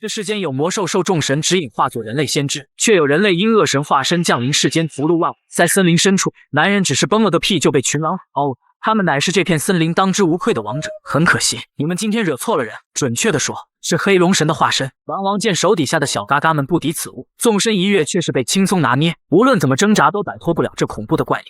这世间有魔兽受众神指引化作人类先知，却有人类因恶神化身降临世间屠戮万物。在森林深处，男人只是崩了个屁就被群狼哦，他们乃是这片森林当之无愧的王者。很可惜，你们今天惹错了人，准确的说，是黑龙神的化身。狼王见手底下的小嘎嘎们不敌此物，纵身一跃，却是被轻松拿捏，无论怎么挣扎都摆脱不了这恐怖的怪力。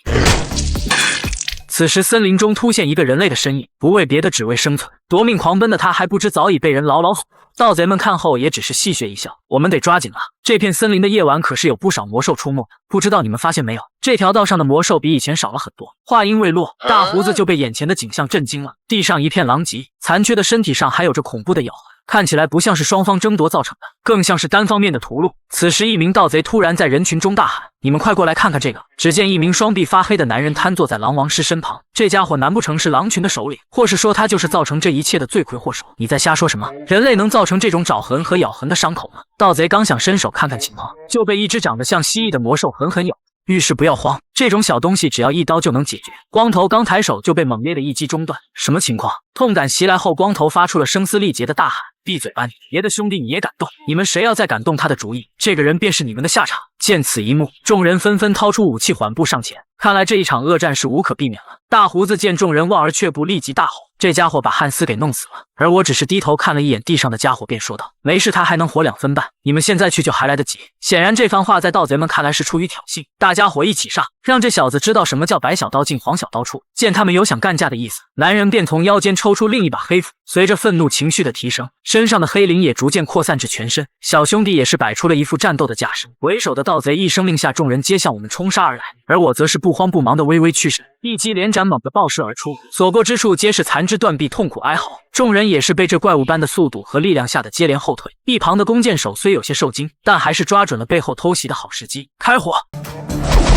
此时森林中突现一个人类的身影，不为别的，只为生存。夺命狂奔的他还不知早已被人牢牢锁。盗贼们看后也只是戏谑一笑，我们得抓紧了。这片森林的夜晚可是有不少魔兽出没的，不知道你们发现没有，这条道上的魔兽比以前少了很多。话音未落，大胡子就被眼前的景象震惊了，地上一片狼藉，残缺的身体上还有着恐怖的咬痕。看起来不像是双方争夺造成的，更像是单方面的屠戮。此时，一名盗贼突然在人群中大喊：“你们快过来看看这个！”只见一名双臂发黑的男人瘫坐在狼王师身旁，这家伙难不成是狼群的首领，或是说他就是造成这一切的罪魁祸首？你在瞎说什么？人类能造成这种爪痕和咬痕的伤口吗？盗贼刚想伸手看看情况，就被一只长得像蜥蜴的魔兽狠狠咬。遇事不要慌，这种小东西只要一刀就能解决。光头刚抬手就被猛烈的一击中断，什么情况？痛感袭来后，光头发出了声嘶力竭的大喊：“闭嘴吧你！别的兄弟你也敢动？你们谁要再敢动他的主意，这个人便是你们的下场！”见此一幕，众人纷纷掏出武器，缓步上前。看来这一场恶战是无可避免了。大胡子见众人望而却步，立即大吼：“这家伙把汉斯给弄死了！”而我只是低头看了一眼地上的家伙，便说道：“没事，他还能活2分半，你们现在去就还来得及。”显然这番话在盗贼们看来是出于挑衅，大家伙一起上，让这小子知道什么叫白小刀进黄小刀出。见他们有想干架的意思，男人便从腰间抽出另一把黑斧，随着愤怒情绪的提升，身上的黑鳞也逐渐扩散至全身。小兄弟也是摆出了一副战斗的架势，为首的盗贼一声令下，众人皆向我们冲杀而来，而我则是不慌不忙的微微屈身，一击连斩猛地爆射而出，所过之处皆是残肢断臂，痛苦哀嚎。众人也是被这怪物般的速度和力量吓得接连后退。一旁的弓箭手虽有些受惊，但还是抓准了背后偷袭的好时机，开火。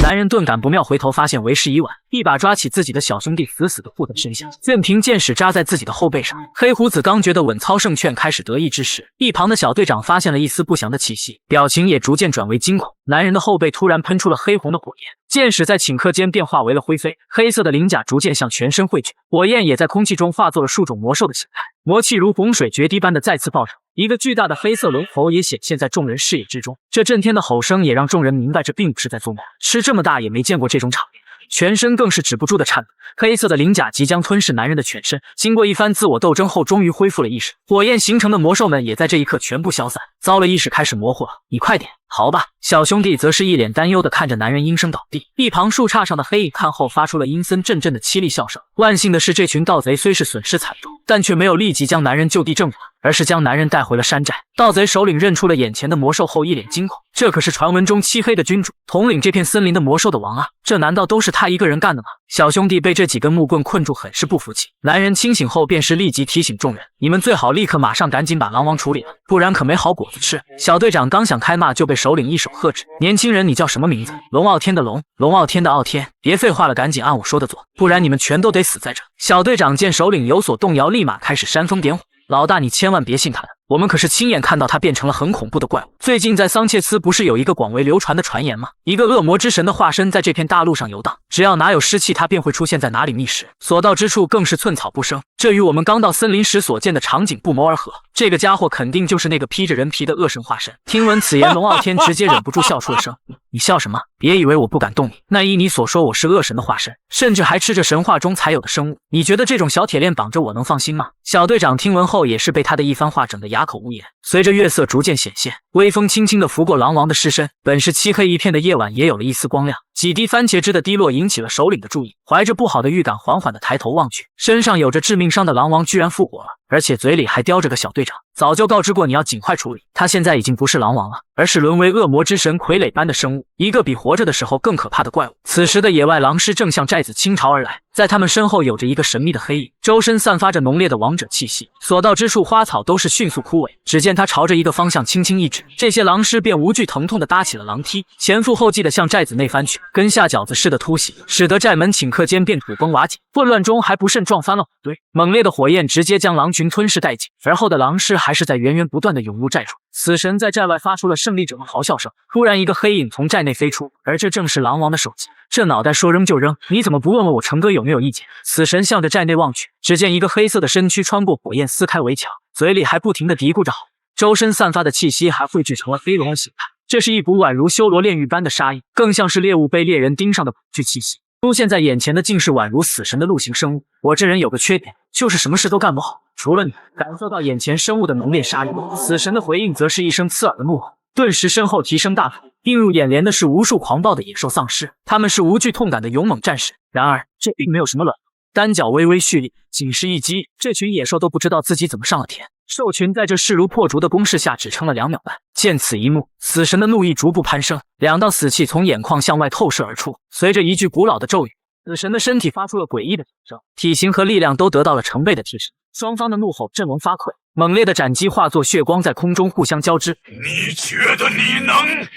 男人顿感不妙，回头发现为时已晚，一把抓起自己的小兄弟，死死地护在身下，任凭箭矢扎在自己的后背上。黑胡子刚觉得稳操胜券开始得意之时，一旁的小队长发现了一丝不祥的气息，表情也逐渐转为惊恐。男人的后背突然喷出了黑红的火焰，箭矢在顷刻间变化为了灰飞，黑色的鳞甲逐渐向全身汇聚，火焰也在空气中化作了数种魔兽的形态，魔气如洪水决堤般的再次爆涨。一个巨大的黑色龙头也显现在众人视野之中，这震天的吼声也让众人明白这并不是在做梦，吃这么大也没见过这种场面，全身更是止不住的颤抖。黑色的鳞甲即将吞噬男人的全身，经过一番自我斗争后，终于恢复了意识。火焰形成的魔兽们也在这一刻全部消散，糟了，意识开始模糊了。你快点，好吧。小兄弟则是一脸担忧的看着男人应声倒地，一旁树杈上的黑影看后发出了阴森阵阵的凄厉笑声。万幸的是，这群盗贼虽是损失惨重，但却没有立即将男人就地正法，而是将男人带回了山寨。盗贼首领认出了眼前的魔兽后，一脸惊恐，这可是传闻中漆黑的君主，统领这片森林的魔兽的王啊，这难道都是他一个人干的吗？小兄弟被这几根木棍困住，很是不服气。男人清醒后便是立即提醒众人，你们最好立刻马上赶紧把狼王处理了，不然可没好果子吃。小队长刚想开骂，就被首领一手喝止，年轻人，你叫什么名字？龙傲天的龙，龙傲天的傲天，别废话了，赶紧按我说的做，不然你们全都得死在这。小队长见首领有所动摇，立马开始煽风点火，老大你千万别信他的，我们可是亲眼看到他变成了很恐怖的怪物。最近在桑切斯不是有一个广为流传的传言吗？一个恶魔之神的化身在这片大陆上游荡，只要哪有湿气，他便会出现在哪里觅食，所到之处更是寸草不生，这与我们刚到森林时所见的场景不谋而合。这个家伙肯定就是那个披着人皮的恶神化身。听闻此言，龙傲天直接忍不住笑出了声。你笑什么？别以为我不敢动你，那依你所说，我是恶神的化身，甚至还吃着神话中才有的生物，你觉得这种小铁链绑着我能放心吗？小队长听闻后也是被他的一番话整得哑口无言。随着月色逐渐显现，微风轻轻地拂过狼王的尸身，本是漆黑一片的夜晚也有了一丝光亮。几滴番茄汁的滴落引起了首领的注意，怀着不好的预感，缓缓地抬头望去，身上有着致命伤的狼王居然复活了，而且嘴里还叼着个小队长。早就告知过你要尽快处理，他现在已经不是狼王了，而是沦为恶魔之神傀儡般的生物，一个比活着的时候更可怕的怪物。此时的野外狼师正向寨子倾巢而来，在他们身后有着一个神秘的黑影，周身散发着浓烈的王者气息，所到之处花草都是迅速枯萎。只见他朝着一个方向轻轻一指，这些狼师便无惧疼痛地搭起了狼梯，前赴后继地向寨子内翻去，跟下饺子似的突袭，使得寨门顷刻间便土崩瓦解，混乱中还不慎撞翻了火堆，猛烈的火焰直接将狼群吞噬殆尽，而后的狼师还是在源源不断地涌入寨中。死神在寨外发出了胜利者的嚎笑声，突然一个黑影从寨内飞出，而这正是狼王的手机。这脑袋说扔就扔，你怎么不问问我成哥有没有意见？死神向着寨内望去，只见一个黑色的身躯穿过火焰撕开围墙，嘴里还不停地嘀咕着好。周身散发的气息还汇聚成了飞龙的形态。这是一股宛如修罗炼狱般的杀意，更像是猎物被猎人盯上的恐惧气息。出现在眼前的竟是宛如死神的陆行生物。我这人有个缺点，就是什么事都干不好，除了你。感受到眼前生物的浓烈杀意，死神的回应则是一声刺耳的怒吼。顿时身后提升大幅，映入眼帘的是无数狂暴的野兽丧尸，他们是无惧痛感的勇猛战士。然而这并没有什么卵用，单脚微微蓄力，仅是一击，这群野兽都不知道自己怎么上了天。兽群在这势如破竹的攻势下只撑了2秒半。见此一幕，死神的怒意逐步攀升，2道死气从眼眶向外透射而出，随着一句古老的咒语，死神的身体发出了诡异的响声，体型和力量都得到了成倍的提升。双方的怒吼振聋发聩，猛烈的斩击化作血光在空中互相交织。你觉得你能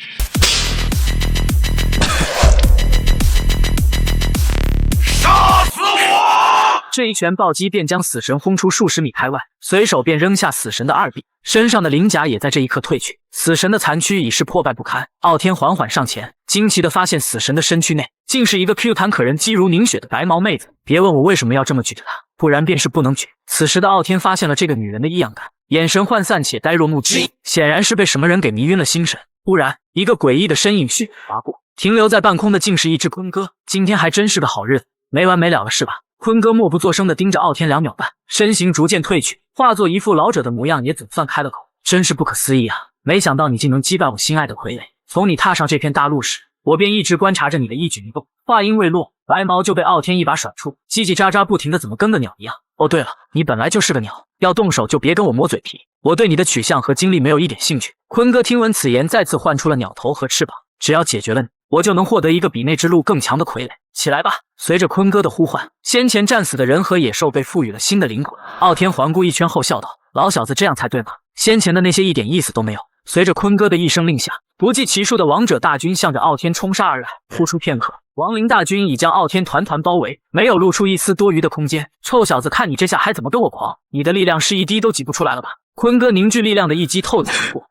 杀死我？这一拳暴击便将死神轰出数十米开外，随手便扔下死神的2臂，身上的鳞甲也在这一刻褪去，死神的残躯已是破败不堪。傲天缓缓上前，惊奇地发现死神的身躯内竟是一个 Q 弹可人、肌如凝雪的白毛妹子。别问我为什么要这么举着她，不然便是不能举。此时的傲天发现了这个女人的异样感，眼神涣散且呆若木鸡，显然是被什么人给迷晕了心神。忽然，一个诡异的身影迅划过，停留在半空的竟是一只鲲哥。今天还真是个好日子，没完没了了是吧？鲲哥默不作声地盯着傲天2秒半，身形逐渐褪去，化作一副老者的模样，也总算开了口。真是不可思议啊！没想到你竟能击败我心爱的傀儡。从你踏上这片大陆时，我便一直观察着你的一举一动。话音未落，白毛就被傲天一把甩出，叽叽喳喳不停地，怎么跟个鸟一样。哦对了，你本来就是个鸟，要动手就别跟我磨嘴皮，我对你的取向和经历没有一点兴趣。鲲哥听闻此言，再次唤出了鸟头和翅膀，只要解决了你，我就能获得一个比那只鹿更强的傀儡。起来吧！随着鲲哥的呼唤，先前战死的人和野兽被赋予了新的灵魂。傲天环顾一圈后笑道：“老小子这样才对嘛，先前的那些一点意思都没有。”随着鲲哥的一声令下，不计其数的王者大军向着傲天冲杀而来。呼出片刻，亡灵大军已将傲天团团包围，没有露出一丝多余的空间。臭小子，看你这下还怎么跟我狂？你的力量是一滴都挤不出来了吧？鲲哥凝聚力量的一击透体而过。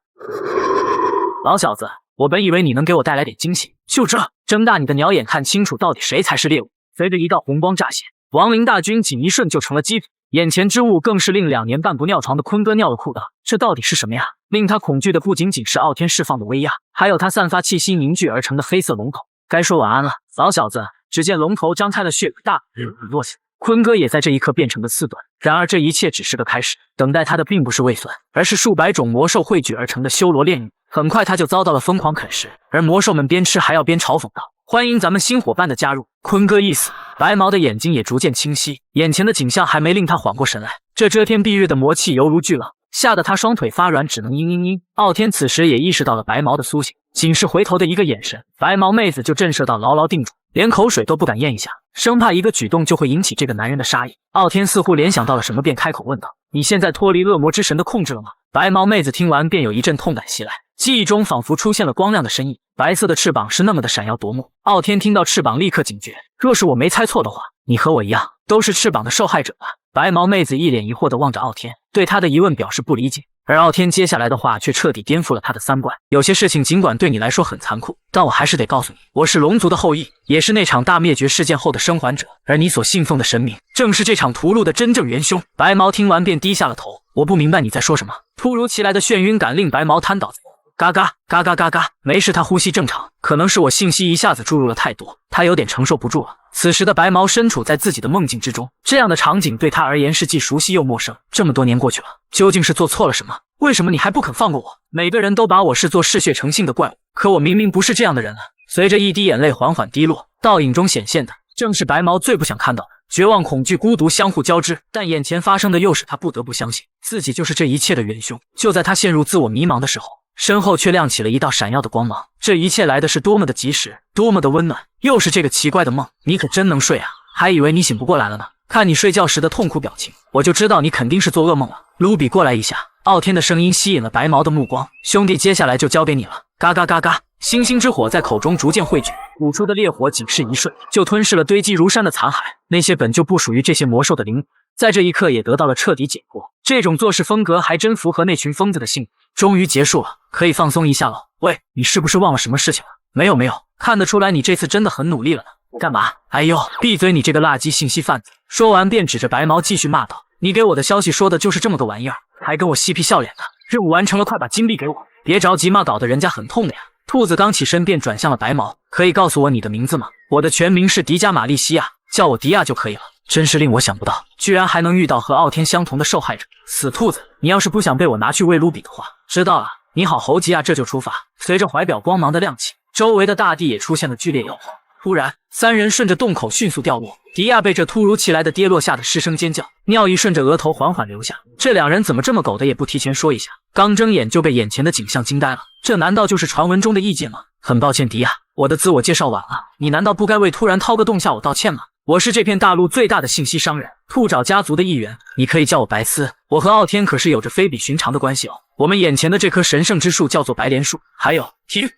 老小子，我本以为你能给我带来点惊喜，就这，睁大你的鸟眼，看清楚到底谁才是猎物。随着一道红光乍现，亡灵大军仅一瞬就成了鸡腿，眼前之物更是令2年半不尿床的鲲哥尿了裤裆。这到底是什么呀？令他恐惧的不仅仅是傲天释放的威压，还有他散发气息凝聚而成的黑色龙头。该说晚安了，老小子。只见龙头张开了血大落下，鲲哥也在这一刻变成了刺短。然而这一切只是个开始，等待他的并不是胃酸，而是数百种魔兽汇聚而成的修罗炼狱。很快他就遭到了疯狂啃食，而魔兽们边吃还要边嘲讽道：“欢迎咱们新伙伴的加入。”鲲哥一死，白毛的眼睛也逐渐清晰，眼前的景象还没令他缓过神来，这遮天蔽日的魔气犹如巨浪，吓得他双腿发软，只能嘤嘤嘤。傲天此时也意识到了白毛的苏醒，仅是回头的一个眼神，白毛妹子就震慑到牢牢定住，连口水都不敢咽一下，生怕一个举动就会引起这个男人的杀意。傲天似乎联想到了什么，便开口问道：“你现在脱离恶魔之神的控制了吗？”白毛妹子听完便有一阵痛感袭来，记忆中仿佛出现了光亮的身影，白色的翅膀是那么的闪耀夺目。傲天听到翅膀立刻警觉，若是我没猜错的话，你和我一样都是翅膀的受害者吧？白毛妹子一脸疑惑地望着傲天，对他的疑问表示不理解。而傲天接下来的话却彻底颠覆了他的三观。有些事情尽管对你来说很残酷，但我还是得告诉你，我是龙族的后裔，也是那场大灭绝事件后的生还者，而你所信奉的神明正是这场屠戮的真正元凶。白毛听完便低下了头，我不明白你在说什么。突如其来的眩晕感令白毛瘫倒在嘎嘎嘎嘎嘎嘎，没事，他呼吸正常，可能是我信息一下子注入了太多，他有点承受不住了。此时的白毛身处在自己的梦境之中，这样的场景对他而言是既熟悉又陌生。这么多年过去了，究竟是做错了什么？为什么你还不肯放过我？每个人都把我视作嗜血成性的怪物，可我明明不是这样的人啊！随着一滴眼泪缓缓滴落，倒影中显现的正是白毛最不想看到的绝望、恐惧、孤独相互交织，但眼前发生的又使他不得不相信自己就是这一切的元凶。就在他陷入自我迷茫的时候，身后却亮起了一道闪耀的光芒，这一切来的是多么的及时，多么的温暖。又是这个奇怪的梦，你可真能睡啊！还以为你醒不过来了呢，看你睡觉时的痛苦表情，我就知道你肯定是做噩梦了。卢比，过来一下。傲天的声音吸引了白毛的目光，兄弟，接下来就交给你了。嘎嘎嘎嘎，星星之火在口中逐渐汇聚，吐出的烈火仅是一瞬，就吞噬了堆积如山的残骸。那些本就不属于这些魔兽的灵魂，在这一刻也得到了彻底解脱。这种做事风格还真符合那群疯子的性格。终于结束了，可以放松一下了。喂，你是不是忘了什么事情了？没有没有，看得出来你这次真的很努力了呢。干嘛？哎呦，闭嘴，你这个垃圾信息贩子！说完便指着白毛继续骂道：“你给我的消息说的就是这么个玩意儿，还跟我嬉皮笑脸的，任务完成了，快把金币给我！别着急嘛，搞得人家很痛的呀。兔子刚起身便转向了白毛，可以告诉我你的名字吗？我的全名是迪迦玛丽西亚，叫我迪亚就可以了。真是令我想不到，居然还能遇到和傲天相同的受害者。死兔子，你要是不想被我拿去喂卢比的话，知道了。你好，猴吉亚，这就出发。随着怀表光芒的亮起，周围的大地也出现了剧烈摇晃。突然，三人顺着洞口迅速掉落。迪亚被这突如其来的跌落吓得失声尖叫，尿意顺着额头缓缓流下。这两人怎么这么狗的，也不提前说一下？刚睁眼就被眼前的景象惊呆了。这难道就是传闻中的异界吗？很抱歉，迪亚，我的自我介绍晚了。你难道不该为突然掏个洞向我道歉吗？我是这片大陆最大的信息商人，兔爪家族的一员，你可以叫我白丝。我和傲天可是有着非比寻常的关系哦。我们眼前的这棵神圣之树叫做白莲树。还有，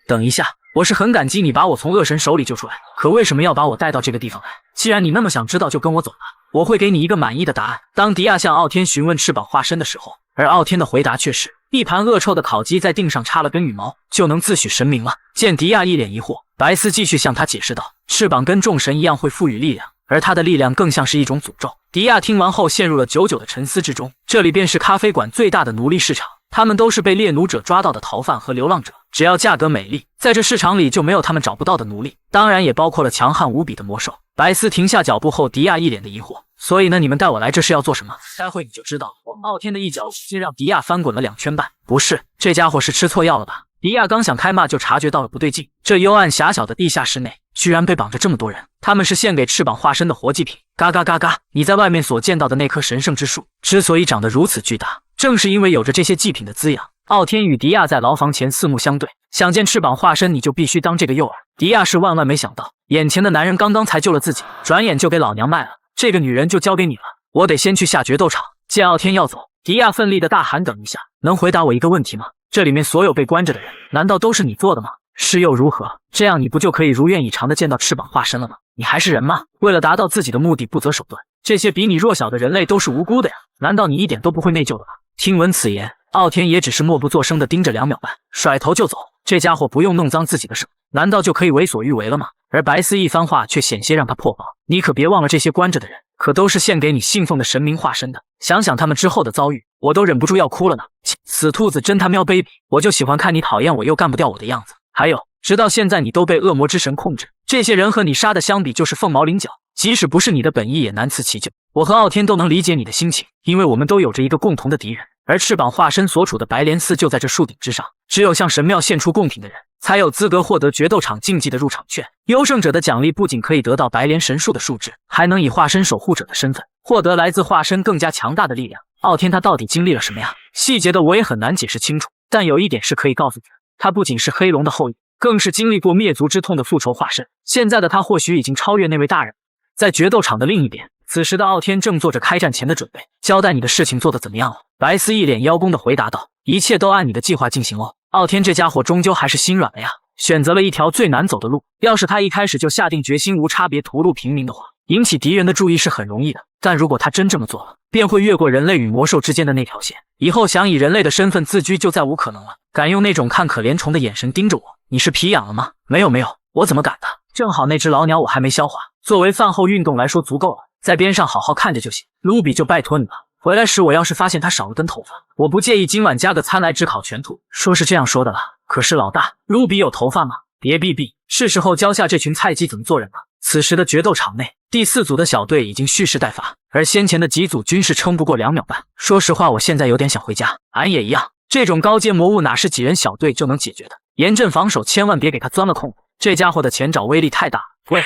等一下，我是很感激你把我从恶神手里救出来，可为什么要把我带到这个地方来？既然你那么想知道，就跟我走吧，我会给你一个满意的答案。当迪亚向傲天询问翅膀化身的时候，而傲天的回答却是一盘恶臭的烤鸡在腚上插了根羽毛，就能自诩神明了。见迪亚一脸疑惑，白丝继续向他解释道：翅膀跟众神一样会赋予力量，而他的力量更像是一种诅咒。迪亚听完后陷入了久久的沉思之中。这里便是咖啡馆最大的奴隶市场，他们都是被猎奴者抓到的逃犯和流浪者，只要价格美丽，在这市场里就没有他们找不到的奴隶，当然也包括了强悍无比的魔兽。白丝停下脚步后，迪亚一脸的疑惑，所以呢，你们带我来这是要做什么？待会你就知道了。傲天的一脚竟让迪亚翻滚了2圈半。不是，这家伙是吃错药了吧？迪亚刚想开骂，就察觉到了不对劲。这幽暗狭小的地下室内，居然被绑着这么多人，他们是献给翅膀化身的活祭品。嘎嘎嘎嘎！你在外面所见到的那棵神圣之树，之所以长得如此巨大，正是因为有着这些祭品的滋养。傲天与迪亚在牢房前四目相对，想见翅膀化身，你就必须当这个诱饵。迪亚是万万没想到，眼前的男人刚刚才救了自己，转眼就给老娘卖了。这个女人就交给你了，我得先去下决斗场。见傲天要走，迪亚奋力的大喊：等一下，能回答我一个问题吗？这里面所有被关着的人，难道都是你做的吗？是又如何？这样你不就可以如愿以偿的见到翅膀化身了吗？你还是人吗？为了达到自己的目的不择手段，这些比你弱小的人类都是无辜的呀！难道你一点都不会内疚的吗？听闻此言，傲天也只是默不作声的盯着2秒半，甩头就走。这家伙不用弄脏自己的手，难道就可以为所欲为了吗？而白丝一番话却险些让他破防。你可别忘了，这些关着的人可都是献给你信奉的神明化身的，想想他们之后的遭遇，我都忍不住要哭了呢。死兔子真他喵卑鄙，我就喜欢看你讨厌我又干不掉我的样子。还有，直到现在你都被恶魔之神控制，这些人和你杀的相比就是凤毛麟角，即使不是你的本意也难辞其咎。我和傲天都能理解你的心情，因为我们都有着一个共同的敌人，而翅膀化身所处的白莲寺就在这树顶之上，只有向神庙献出贡品的人才有资格获得决斗场竞技的入场券。优胜者的奖励不仅可以得到白莲神树的树枝，还能以化身守护者的身份获得来自化身更加强大的力量。傲天他到底经历了什么呀？细节的我也很难解释清楚，但有一点是可以告诉你的，他不仅是黑龙的后裔，更是经历过灭族之痛的复仇化身。现在的他或许已经超越那位大人。在决斗场的另一边，此时的傲天正做着开战前的准备。交代你的事情做得怎么样了？白丝一脸邀功的回答道：一切都按你的计划进行哦。傲天这家伙终究还是心软了呀，选择了一条最难走的路。要是他一开始就下定决心无差别屠戮平民的话，引起敌人的注意是很容易的，但如果他真这么做了，便会越过人类与魔兽之间的那条线，以后想以人类的身份自居就再无可能了。敢用那种看可怜虫的眼神盯着我，你是皮痒了吗？没有，我怎么敢的？正好那只老鸟我还没消化，作为饭后运动来说足够了，在边上好好看着就行。卢比就拜托你了，回来时我要是发现他少了根头发，我不介意今晚加个餐来炙烤全兔。说是这样说的啦，可是老大，卢比有头发吗？别逼逼，是时候教下这群菜鸡怎么做人了。此时的决斗场内，第4组的小队已经蓄势待发，而先前的几组均是撑不过2秒半。说实话，我现在有点想回家。俺也一样，这种高阶魔物哪是几人小队就能解决的？严阵防守，千万别给他钻了空子。这家伙的前爪威力太大。喂，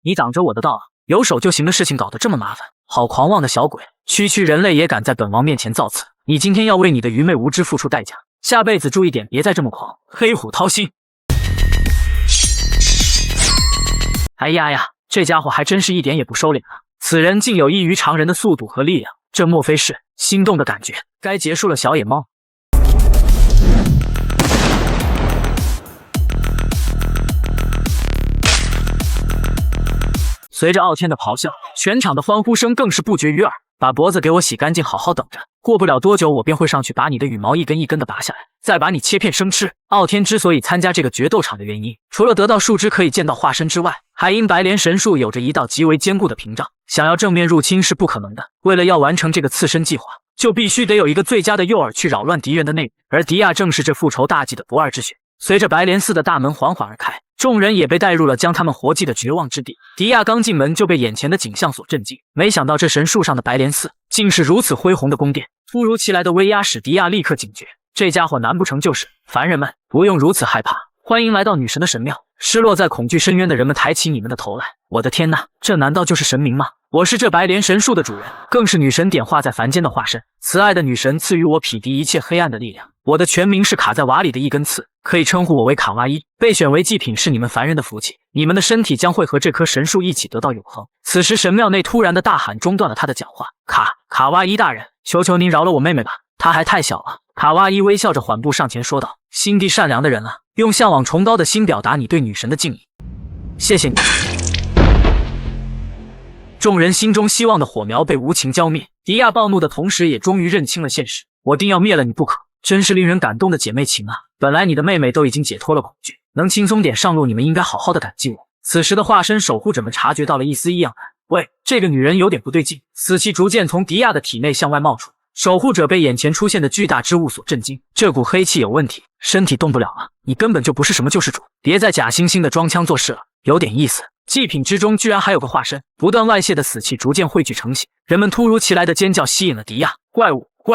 你挡着我的道啊！有手就行的事情搞得这么麻烦，好狂妄的小鬼！区区人类也敢在本王面前造次，你今天要为你的愚昧无知付出代价。下辈子注意点，别再这么狂。黑虎掏心。哎呀呀，这家伙还真是一点也不收敛啊！此人竟有异于常人的速度和力量，这莫非是心动的感觉？该结束了，小野猫。随着傲天的咆哮，全场的欢呼声更是不绝于耳。把脖子给我洗干净，好好等着，过不了多久我便会上去把你的羽毛一根一根的拔下来，再把你切片生吃。傲天之所以参加这个决斗场的原因，除了得到树枝可以见到化身之外，还因白莲神树有着一道极为坚固的屏障，想要正面入侵是不可能的。为了要完成这个刺身计划，就必须得有一个最佳的诱饵去扰乱敌人的内部，而迪亚正是这复仇大计的不二之选。随着白莲寺的大门缓缓而开，众人也被带入了将他们活祭的绝望之地。迪亚刚进门就被眼前的景象所震惊，没想到这神树上的白莲寺竟是如此恢宏的宫殿。突如其来的威压使迪亚立刻警觉，这家伙难不成就是凡人们？不用如此害怕，欢迎来到女神的神庙。失落在恐惧深渊的人们抬起你们的头来。我的天哪，这难道就是神明吗？我是这白莲神树的主人，更是女神点化在凡间的化身。慈爱的女神赐予我匹敌一切黑暗的力量。我的全名是卡在瓦里的一根刺，可以称呼我为卡哇伊。被选为祭品是你们凡人的福气，你们的身体将会和这棵神树一起得到永恒。此时神庙内突然的大喊中断了他的讲话。卡哇伊大人，求求您饶了我妹妹吧，她还太小了。卡哇伊微笑着缓步上前说道，心地善良的人啊，用向往崇高的心表达你对女神的敬意。谢谢你。众人心中希望的火苗被无情浇灭，迪亚暴怒的同时也终于认清了现实，我定要灭了你不可。真是令人感动的姐妹情啊！本来你的妹妹都已经解脱了恐惧，能轻松点上路，你们应该好好的感激我。此时的化身守护者们察觉到了一丝异样感，喂，这个女人有点不对劲。死气逐渐从迪亚的体内向外冒出，守护者被眼前出现的巨大之物所震惊，这股黑气有问题，身体动不了了，你根本就不是什么救世主，别再假惺惺的装腔作势了，有点意思。祭品之中居然还有个化身，不断外泄的死气逐渐汇聚成型，人们突如其来的尖叫吸引了迪亚。怪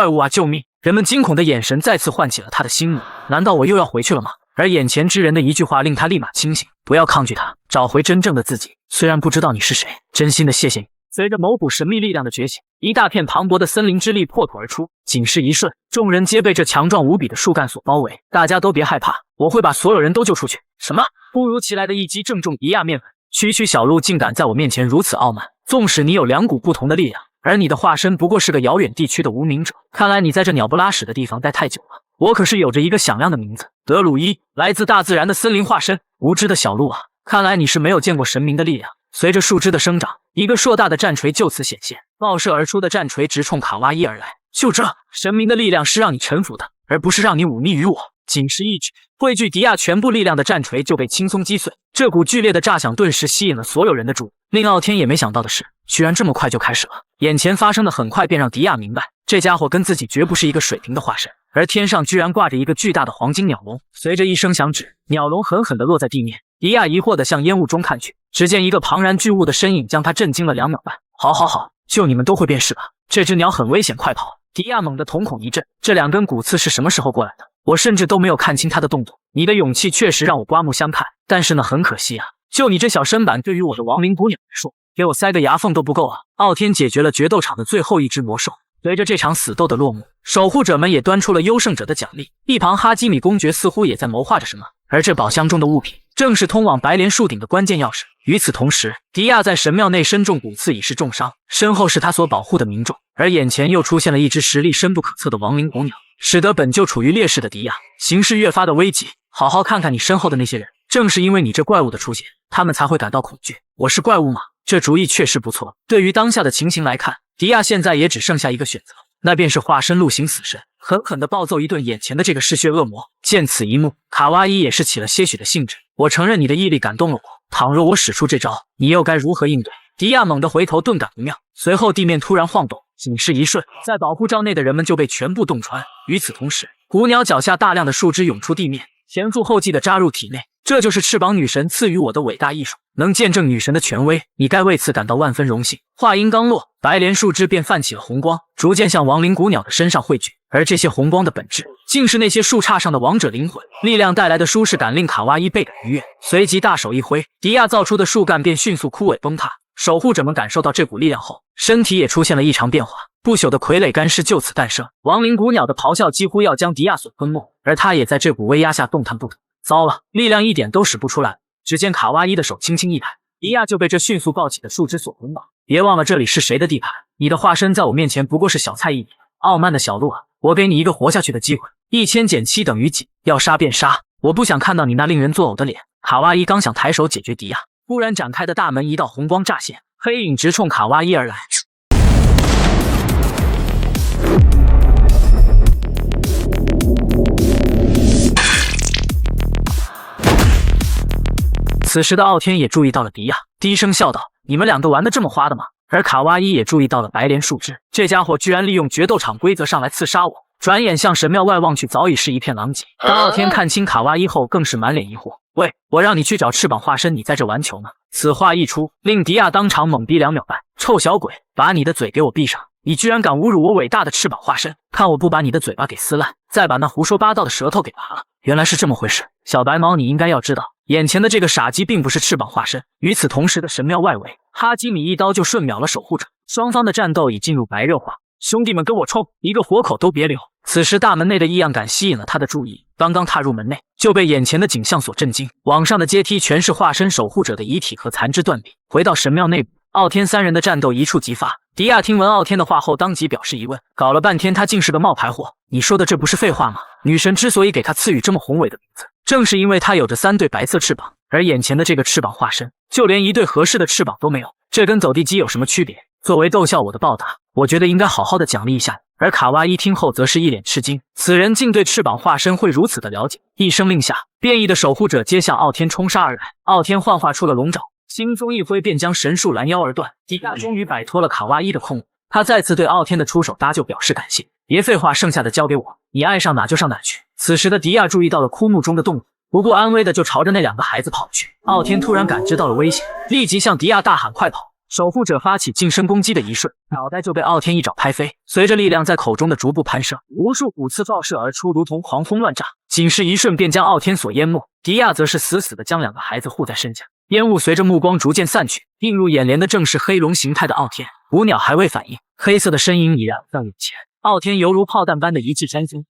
物啊，救命！人们惊恐的眼神再次唤起了他的心怒，难道我又要回去了吗？而眼前之人的一句话令他立马清醒，不要抗拒他，找回真正的自己。虽然不知道你是谁，真心的谢谢你。随着某股神秘力量的觉醒，一大片磅礴的森林之力破土而出，仅是一瞬，众人皆被这强壮无比的树干所包围。大家都别害怕，我会把所有人都救出去。什么？突如其来的一击正中迪亚面门，区区小鹿竟敢在我面前如此傲慢，纵使你有两股不同的力量，而你的化身不过是个遥远地区的无名者，看来你在这鸟不拉屎的地方待太久了。我可是有着一个响亮的名字，德鲁伊，来自大自然的森林化身。无知的小鹿啊，看来你是没有见过神明的力量。随着树枝的生长，一个硕大的战锤就此显现，爆射而出的战锤直冲卡哇伊而来。就这，神明的力量是让你臣服的，而不是让你忤逆于我。仅是一举，汇聚迪亚全部力量的战锤就被轻松击碎。这股剧烈的炸响顿时吸引了所有人的注意。令傲天也没想到的是，居然这么快就开始了。眼前发生的很快便让迪亚明白，这家伙跟自己绝不是一个水平的化身。而天上居然挂着一个巨大的黄金鸟笼，随着一声响指，鸟笼狠狠地落在地面。迪亚疑惑地向烟雾中看去，只见一个庞然巨物的身影将他震惊了2秒半。好，就你们都会变是吧？这只鸟很危险，快跑！迪亚猛地瞳孔一震，这2根骨刺是什么时候过来的？我甚至都没有看清他的动作。你的勇气确实让我刮目相看，但是呢，很可惜啊，就你这小身板，对于我的亡灵捕鸟来说，给我塞个牙缝都不够啊！傲天解决了决斗场的最后一只魔兽。随着这场死斗的落幕，守护者们也端出了优胜者的奖励。一旁哈基米公爵似乎也在谋划着什么，而这宝箱中的物品正是通往白莲树顶的关键钥匙。与此同时，迪亚在神庙内身中骨刺，已是重伤，身后是他所保护的民众，而眼前又出现了一只实力深不可测的亡灵捕鸟，使得本就处于劣势的迪亚形势越发的危急。好好看看你身后的那些人，正是因为你这怪物的出现，他们才会感到恐惧。我是怪物吗？这主意确实不错。对于当下的情形来看，迪亚现在也只剩下一个选择，那便是化身陆行死神，狠狠地暴揍一顿眼前的这个嗜血恶魔。见此一幕，卡哇伊也是起了些许的兴致。我承认你的毅力感动了我，倘若我使出这招，你又该如何应对？迪亚猛地回头，顿感不妙，随后地面突然晃动，仅是一瞬，在保护罩内的人们就被全部洞穿。与此同时，古鸟脚下大量的树枝涌出地面，前赴后继地扎入体内。这就是翅膀女神赐予我的伟大艺术，能见证女神的权威，你该为此感到万分荣幸。话音刚落，白莲树枝便泛起了红光，逐渐向亡灵古鸟的身上汇聚，而这些红光的本质，竟是那些树杈上的王者灵魂。力量带来的舒适感令卡哇伊倍感愉悦，随即大手一挥，迪亚造出的树干便迅速枯萎崩塌。守护者们感受到这股力量后，身体也出现了异常变化，不朽的傀儡干尸就此诞生。亡灵古鸟的咆哮几乎要将迪亚所吞没，而他也在这股威压下动弹不得。糟了，力量一点都使不出来。只见卡哇伊的手轻轻一拍，迪亚就被这迅速抱起的树枝所捆绑。别忘了这里是谁的地盘，你的化身在我面前不过是小菜一碟。傲慢的小鹿啊，我给你一个活下去的机会。1000减7等于几？要杀便杀，我不想看到你那令人作呕的脸。卡哇伊刚想抬手解决迪亚，忽然展开的大门一道红光乍现，黑影直冲卡哇伊而来。此时的傲天也注意到了迪亚，低声笑道：“你们2个玩得这么花的吗？而卡哇伊也注意到了白莲树枝，这家伙居然利用决斗场规则上来刺杀我。转眼向神庙外望去，早已是一片狼藉。当傲天看清卡哇伊后，更是满脸疑惑：“喂，我让你去找翅膀化身，你在这玩球呢？”此话一出，令迪亚当场懵逼2秒半。臭小鬼，把你的嘴给我闭上！你居然敢侮辱我伟大的翅膀化身，看我不把你的嘴巴给撕烂，再把那胡说八道的舌头给拔了！原来是这么回事，小白毛，你应该要知道，眼前的这个傻鸡并不是翅膀化身。与此同时的神庙外围，哈基米一刀就瞬秒了守护者，双方的战斗已进入白热化。兄弟们，跟我冲，一个活口都别留！此时大门内的异样感吸引了他的注意，刚刚踏入门内，就被眼前的景象所震惊。往上的阶梯全是化身守护者的遗体和残肢断臂。回到神庙内部，傲天3人的战斗一触即发。迪亚听闻傲天的话后，当即表示疑问，搞了半天他竟是个冒牌货。你说的这不是废话吗？女神之所以给他赐予这么宏伟的名字，正是因为他有着3对白色翅膀，而眼前的这个翅膀化身，就连一对合适的翅膀都没有，这跟走地鸡有什么区别？作为逗笑我的报答，我觉得应该好好的奖励一下。而卡哇伊听后则是一脸吃惊，此人竟对翅膀化身会如此的了解。一声令下，变异的守护者接向傲天冲杀而来。傲天幻化出了龙爪，心中一挥便将神树拦腰而断。迪亚终于摆脱了卡哇伊的控制，他再次对傲天的出手搭救表示感谢。别废话，剩下的交给我，你爱上哪就上哪去。此时的迪亚注意到了枯木中的动物，不顾安危的就朝着那2个孩子跑去。傲天突然感知到了危险，立即向迪亚大喊快跑。守护者发起近身攻击的一瞬，脑袋就被傲天一爪拍飞。随着力量在口中的逐步攀升，无数骨刺爆射而出，如同狂风乱炸，仅是一瞬便将傲天所淹没。迪亚则是死死地将2个孩子护在身下。烟雾随着目光逐渐散去，映入眼帘的正是黑龙形态的傲天。5秒还未反应，黑色的身影已然在眼前，傲天犹如炮弹般的一掷沾身。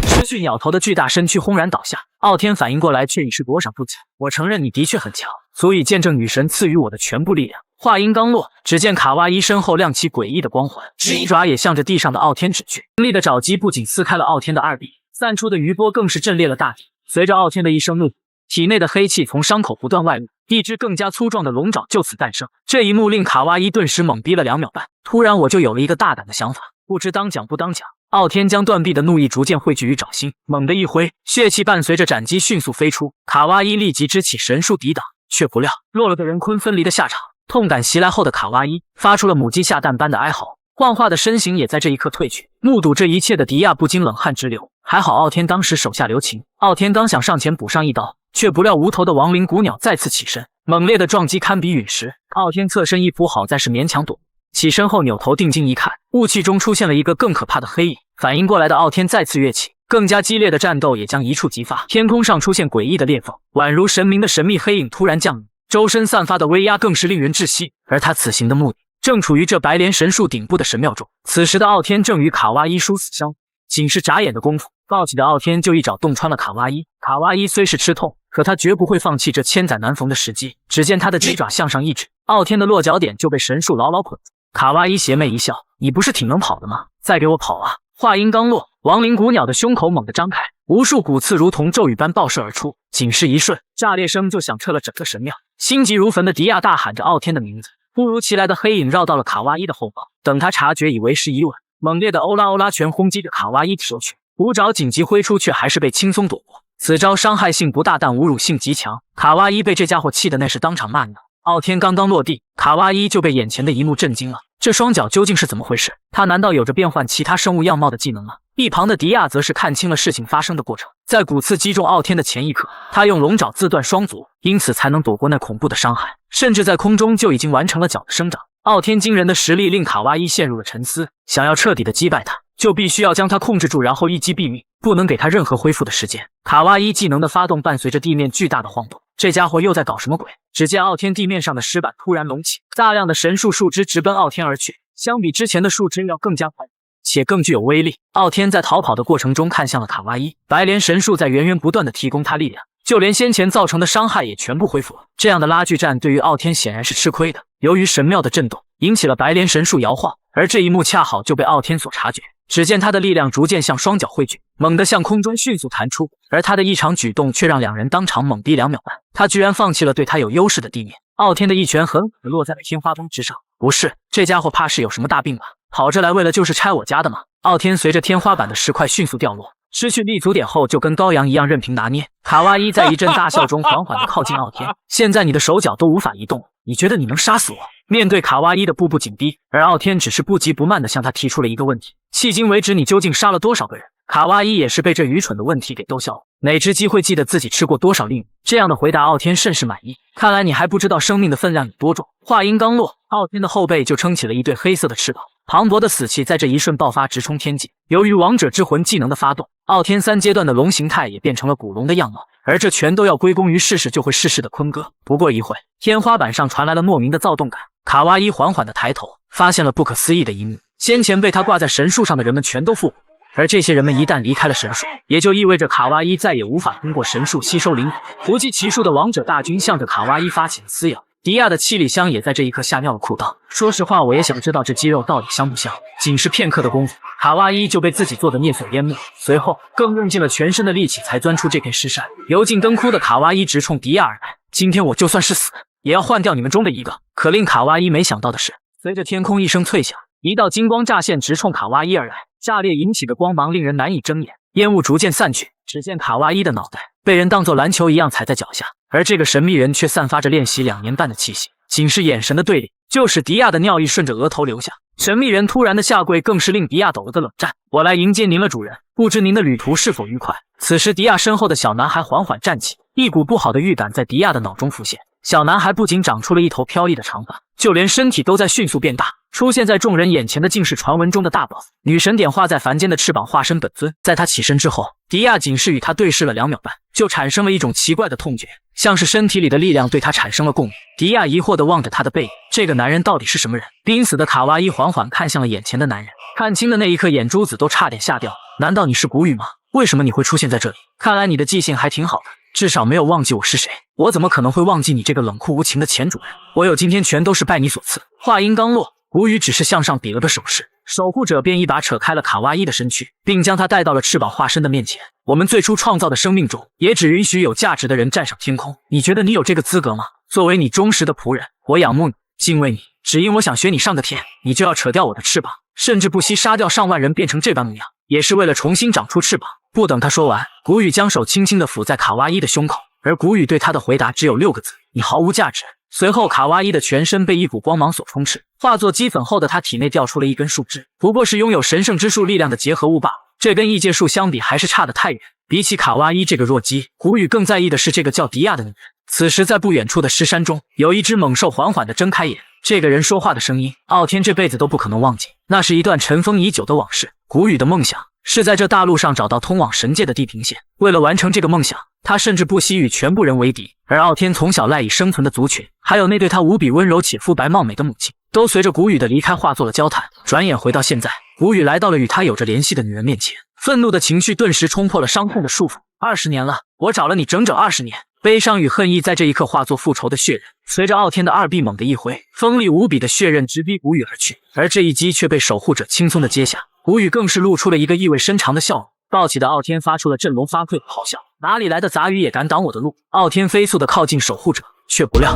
失去鸟头的巨大身躯轰然倒下，傲天反应过来却已是躲闪不及。我承认你的确很强，足以见证女神赐予我的全部力量。话音刚落，只见卡哇伊身后亮起诡异的光环，一爪也向着地上的傲天指去。凌厉的爪击不仅撕开了傲天的2臂，散出的余波更是震裂了大地。随着傲天的一声怒，体内的黑气从伤口不断外露，一只更加粗壮的龙爪就此诞生。这一幕令卡哇伊顿时懵逼了2秒半。突然我就有了一个大胆的想法，不知当讲不当讲。傲天将断臂的怒意逐渐汇聚于爪心，猛地一挥，血气伴随着斩击迅速飞出。卡哇伊立即支起神术抵挡，却不料落了个人坤分离的下场。痛感袭来后的卡哇伊发出了母鸡下蛋般的哀嚎，幻化的身形也在这一刻退去。目睹这一切的迪亚不禁冷汗直流。还好傲天当时手下留情，傲天刚想上前补上一刀，却不料无头的亡灵古鸟再次起身，猛烈的撞击堪比陨石。傲天侧身一扑，好在是勉强躲。起身后扭头定睛一看，雾气中出现了一个更可怕的黑影。反应过来的傲天再次跃起，更加激烈的战斗也将一触即发。天空上出现诡异的裂缝，宛如神明的神秘黑影突然降临，周身散发的威压更是令人窒息。而他此行的目的，正处于这白莲神树顶部的神庙中。此时的傲天正与卡哇伊殊死相，仅是眨眼的功夫，暴起的傲天就一爪洞穿了卡哇伊。卡哇伊虽是吃痛，可他绝不会放弃这千载难逢的时机。只见他的鸡爪向上一指，傲天的落脚点就被神树牢牢捆住。卡哇伊邪魅一笑：“你不是挺能跑的吗？再给我跑啊！”话音刚落，亡灵古鸟的胸口猛地张开，无数骨刺如同骤雨般爆射而出，仅是一瞬，炸裂声就响彻了整个神庙。心急如焚的迪亚大喊着傲天的名字，突如其来的黑影绕到了卡哇伊的后方。等他察觉，已为时已晚，猛烈的欧拉欧拉拳轰击着卡哇伊的手拳，5爪紧急挥出，却还是被轻松躲过。此招伤害性不大，但侮辱性极强。卡哇伊被这家伙气得那是当场骂娘。傲天刚刚落地，卡哇伊就被眼前的一幕震惊了。这双脚究竟是怎么回事？他难道有着变换其他生物样貌的技能吗？一旁的迪亚则是看清了事情发生的过程。在骨刺击中傲天的前一刻，他用龙爪自断双足，因此才能躲过那恐怖的伤害，甚至在空中就已经完成了脚的生长。傲天惊人的实力令卡哇伊陷入了沉思，想要彻底的击败他，就必须要将他控制住，然后一击毙命，不能给他任何恢复的时间。卡哇伊技能的发动伴随着地面巨大的晃动，这家伙又在搞什么鬼？只见傲天地面上的石板突然隆起，大量的神树树枝直奔傲天而去，相比之前的树枝要更加快且更具有威力。傲天在逃跑的过程中看向了卡哇伊，白莲神树在源源不断的提供他力量，就连先前造成的伤害也全部恢复了。这样的拉锯战对于傲天显然是吃亏的。由于神庙的震动引起了白莲神树摇晃，而这一幕恰好就被傲天所察觉。只见他的力量逐渐向双脚汇聚，猛地向空中迅速弹出，而他的异常举动却让两人当场懵逼2秒半。他居然放弃了对他有优势的地面。傲天的一拳狠狠地落在了天花板之上。不是，这家伙怕是有什么大病吧？跑这来为了就是拆我家的吗？傲天随着天花板的石块迅速掉落，失去立足点后就跟羔羊一样任凭拿捏。卡哇伊在一阵大笑中缓缓地靠近傲天，现在你的手脚都无法移动，你觉得你能杀死我？面对卡哇伊的步步紧逼，而傲天只是不急不慢地向他提出了一个问题：迄今为止你究竟杀了多少个人？卡哇伊也是被这愚蠢的问题给逗笑了，哪只鸡会记得自己吃过多少令物？这样的回答傲天甚是满意。看来你还不知道生命的分量有多重。话音刚落，傲天的后背就撑起了一对黑色的翅膀，磅礴的死气在这一瞬爆发，直冲天际。由于王者之魂技能的发动，傲天3阶段的龙形态也变成了古龙的样貌，而这全都要归功于逝世就会逝世的坤哥。不过一会，天花板上传来了莫名的躁动感，卡哇伊缓缓地抬头，发现了不可思议的一幕：先前被他挂在神树上的人们全都复活。而这些人们一旦离开了神树，也就意味着卡哇伊再也无法通过神树吸收灵魂。不计其数的王者大军向着卡哇伊发起了撕咬，迪亚的气力箱也在这一刻吓尿了裤裆。说实话，我也想知道这肌肉到底香不香。仅是片刻的功夫，卡哇伊就被自己做的面粉淹没，随后更用尽了全身的力气才钻出这片尸山。油尽灯枯的卡哇伊直冲迪亚而来，今天我就算是死，也要换掉你们中的一个。可令卡哇伊没想到的是，随着天空一声脆响，一道金光乍现，直冲卡哇伊而来。炸裂引起的光芒令人难以睁眼，烟雾逐渐散去，只见卡哇伊的脑袋被人当作篮球一样踩在脚下，而这个神秘人却散发着练习2年半的气息，仅是眼神的对立，就使迪亚的尿意顺着额头流下。神秘人突然的下跪，更是令迪亚抖了个冷战。我来迎接您了，主人，不知您的旅途是否愉快？此时迪亚身后的小男孩缓缓站起，一股不好的预感在迪亚的脑中浮现。小男孩不仅长出了一头飘逸的长发，就连身体都在迅速变大。出现在众人眼前的竟是传闻中的大 boss 女神点化在凡间的翅膀化身本尊。在他起身之后，迪亚仅是与他对视了2秒半，就产生了一种奇怪的痛觉，像是身体里的力量对他产生了共鸣。迪亚疑惑地望着他的背影，这个男人到底是什么人？濒死的卡哇伊缓缓看向了眼前的男人，看清的那一刻，眼珠子都差点下掉。难道你是古雨吗？为什么你会出现在这里？看来你的记性还挺好的，至少没有忘记我是谁。我怎么可能会忘记你这个冷酷无情的前主人？我有今天全都是拜你所赐。话音刚落，古雨只是向上比了个手势，守护者便一把扯开了卡哇伊的身躯，并将他带到了翅膀化身的面前。我们最初创造的生命中，也只允许有价值的人站上天空。你觉得你有这个资格吗？作为你忠实的仆人，我仰慕你，敬畏你，只因我想学你上个天，你就要扯掉我的翅膀，甚至不惜杀掉上万人变成这般模样，也是为了重新长出翅膀。不等他说完，古雨将手轻轻地抚在卡哇伊的胸口，而古雨对他的回答只有6个字：你毫无价值。随后卡哇伊的全身被一股光芒所充斥，化作齑粉后的他体内掉出了一根树枝，不过是拥有神圣之树力量的结合物罢了。这跟异界树相比还是差得太远。比起卡哇伊这个弱鸡，古雨更在意的是这个叫迪亚的女人。此时在不远处的尸山中，有一只猛兽缓缓地睁开眼，这个人说话的声音，傲天这辈子都不可能忘记，那是一段尘封已久的往事。古雨的梦想是在这大陆上找到通往神界的地平线，为了完成这个梦想，他甚至不惜与全部人为敌。而傲天从小赖以生存的族群，还有那对他无比温柔且肤白貌美的母亲，都随着古雨的离开化作了焦炭。转眼回到现在，古雨来到了与他有着联系的女人面前，愤怒的情绪顿时冲破了伤痛的束缚。20年了，我找了你整整20年。悲伤与恨意在这一刻化作复仇的血刃，随着傲天的2臂猛地一挥，锋利无比的血刃直逼古雨而去，而这一击却被守护者轻松的接下。古雨更是露出了一个意味深长的笑容。暴起的傲天发出了振聋发聩的咆哮，哪里来的杂鱼也敢挡我的路？傲天飞速的靠近守护者，却不料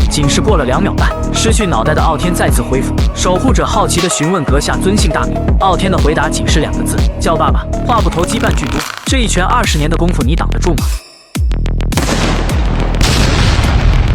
仅是过了2秒半，失去脑袋的傲天再次恢复。守护者好奇地询问阁下尊姓大名，傲天的回答仅是2个字：叫爸爸。话不投机半句多，这一拳20年的功夫你挡得住吗？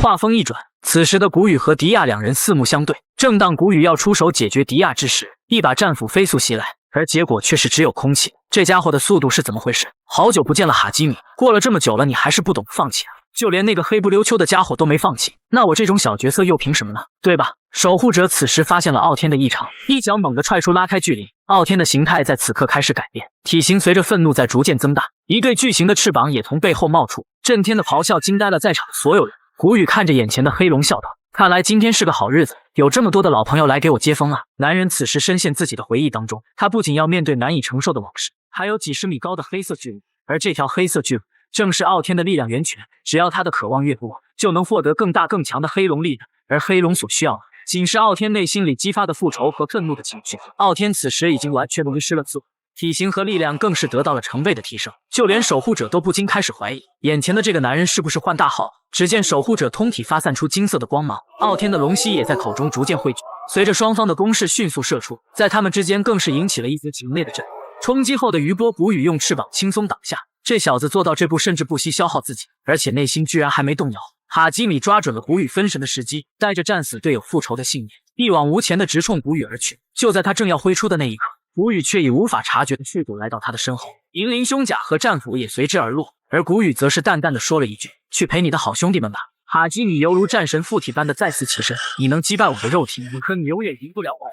话锋一转，此时的古雨和迪亚2人四目相对。正当古雨要出手解决迪亚之时，一把战斧飞速袭来，而结果却是只有空气。这家伙的速度是怎么回事？好久不见了，哈基米，过了这么久了，你还是不懂放弃啊？就连那个黑不溜秋的家伙都没放弃，那我这种小角色又凭什么呢？对吧？守护者此时发现了傲天的异常，一脚猛地踹出，拉开距离。傲天的形态在此刻开始改变，体型随着愤怒在逐渐增大，一对巨型的翅膀也从背后冒出，震天的咆哮惊呆了在场的所有人。古雨看着眼前的黑龙笑道：看来今天是个好日子，有这么多的老朋友来给我接风啊。男人此时深陷自己的回忆当中，他不仅要面对难以承受的往事，还有几十米高的黑色巨龙，而这条黑色巨龙正是傲天的力量源泉，只要他的渴望越多，就能获得更大更强的黑龙力量，而黑龙所需要的仅是傲天内心里激发的复仇和愤怒的情绪。傲天此时已经完全迷失了自我，体型和力量更是得到了成倍的提升，就连守护者都不禁开始怀疑，眼前的这个男人是不是换大号。只见守护者通体发散出金色的光芒，傲天的龙息也在口中逐渐汇聚，随着双方的攻势迅速射出，在他们之间更是引起了一丝强烈的震动。冲击后的余波，古雨用翅膀轻松挡下。这小子做到这步，甚至不惜消耗自己，而且内心居然还没动摇。哈基米抓准了古雨分神的时机，带着战死队友复仇的信念，一往无前的直冲古雨而去。就在他正要挥出的那一刻，古雨却以无法察觉的速度来到他的身后，银鳞胸甲和战斧也随之而落。而古雨则是淡淡的说了一句：“去陪你的好兄弟们吧。”哈基米犹如战神附体般的再次起身：“你能击败我的肉体，可你永远赢不了我。”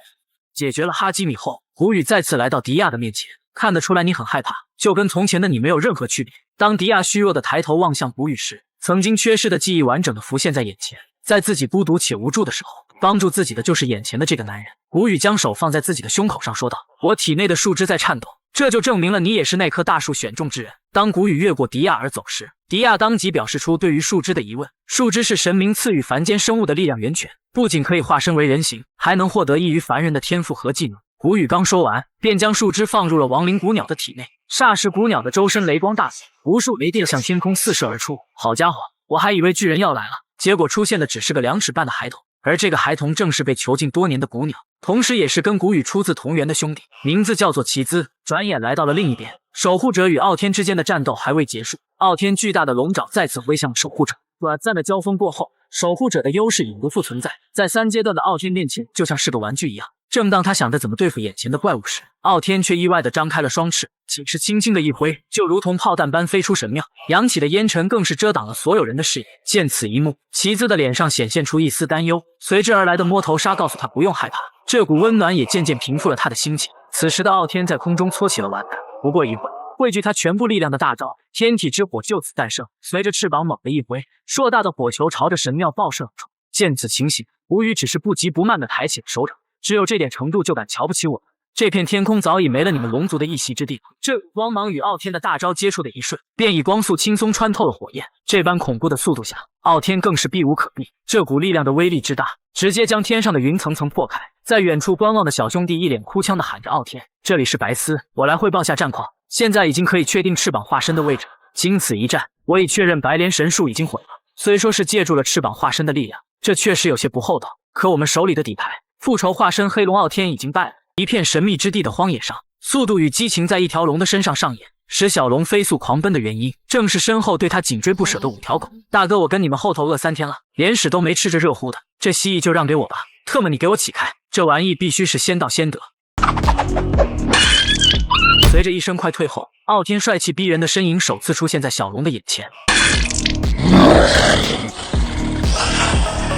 解决了哈基米后，古雨再次来到迪亚的面前，看得出来你很害怕，就跟从前的你没有任何区别。当迪亚虚弱的抬头望向古雨时，曾经缺失的记忆完整的浮现在眼前。在自己孤独且无助的时候，帮助自己的就是眼前的这个男人。古雨将手放在自己的胸口上说道：“我体内的树枝在颤抖，这就证明了你也是那棵大树选中之人。”当古雨越过迪亚而走时，迪亚当即表示出对于树枝的疑问。树枝是神明赐予凡间生物的力量源泉，不仅可以化身为人形，还能获得异于凡人的天赋和技能。古雨刚说完，便将树枝放入了亡灵古鸟的体内，霎时古鸟的周身雷光大作，无数雷电向天空四射而出。好家伙，我还以为巨人要来了，结果出现的只是个2尺半的孩童。而这个孩童正是被囚禁多年的古鸟，同时也是跟古雨出自同源的兄弟，名字叫做奇兹。转眼来到了另一边，守护者与傲天之间的战斗还未结束，傲天巨大的龙爪再次挥向守护者。短暂的交锋过后，守护者的优势已不复存在，在3阶段的傲天面前就像是个玩具一样。正当他想着怎么对付眼前的怪物时，傲天却意外地张开了双翅，仅是轻轻的一挥，就如同炮弹般飞出神庙，扬起的烟尘更是遮挡了所有人的视野。见此一幕，奇兹的脸上显现出一丝担忧，随之而来的摸头杀告诉他不用害怕，这股温暖也渐渐平复了他的心情。此时的傲天在空中搓起了丸子，不过一会，汇聚他全部力量的大招天体之火就此诞生，随着翅膀猛地一挥，硕大的火球朝着神庙爆射而出。见此情形，吴语只是不急不慢地抬起了手掌，只有这点程度就敢瞧不起我们？这片天空早已没了你们龙族的一席之地。这光芒与傲天的大招接触的一瞬，便以光速轻松穿透了火焰。这般恐怖的速度下，傲天更是避无可避。这股力量的威力之大，直接将天上的云层层破开。在远处观望的小兄弟一脸哭腔的喊着：“傲天，这里是白丝，我来汇报下战况。现在已经可以确定翅膀化身的位置。经此一战，我已确认白莲神树已经毁了。虽说是借助了翅膀化身的力量，这确实有些不厚道。可我们手里的底牌复仇化身黑龙傲天已经败了。”一片神秘之地的荒野上，速度与激情在一条龙的身上上演，使小龙飞速狂奔的原因，正是身后对他紧追不舍的5条狗。大哥，我跟你们后头饿3天了，连屎都没吃着热乎的，这蜥蜴就让给我吧。特么，你给我起开，这玩意必须是先到先得。随着一声快退后，傲天帅气逼人的身影首次出现在小龙的眼前。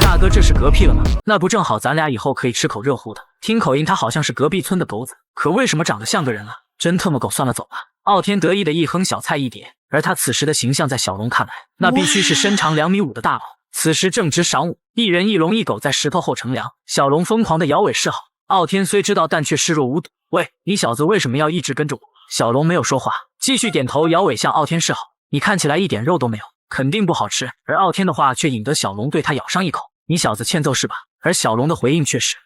大哥，这是嗝屁了吗？那不正好咱俩以后可以吃口热乎的。听口音他好像是隔壁村的狗子，可为什么长得像个人啊？真特么狗，算了，走吧。傲天得意的一哼，小菜一碟。而他此时的形象在小龙看来，那必须是身长2.5米的大佬。此时正值晌午，一人一龙一狗在石头后乘凉，小龙疯狂的摇尾示好。傲天虽知道，但却视若无睹。喂，你小子为什么要一直跟着我？小龙没有说话，继续点头摇尾向傲天示好。你看起来一点肉都没有，肯定不好吃。而傲天的话却引得小龙对他咬上一口。你小子欠揍是吧？而小龙的回应却是：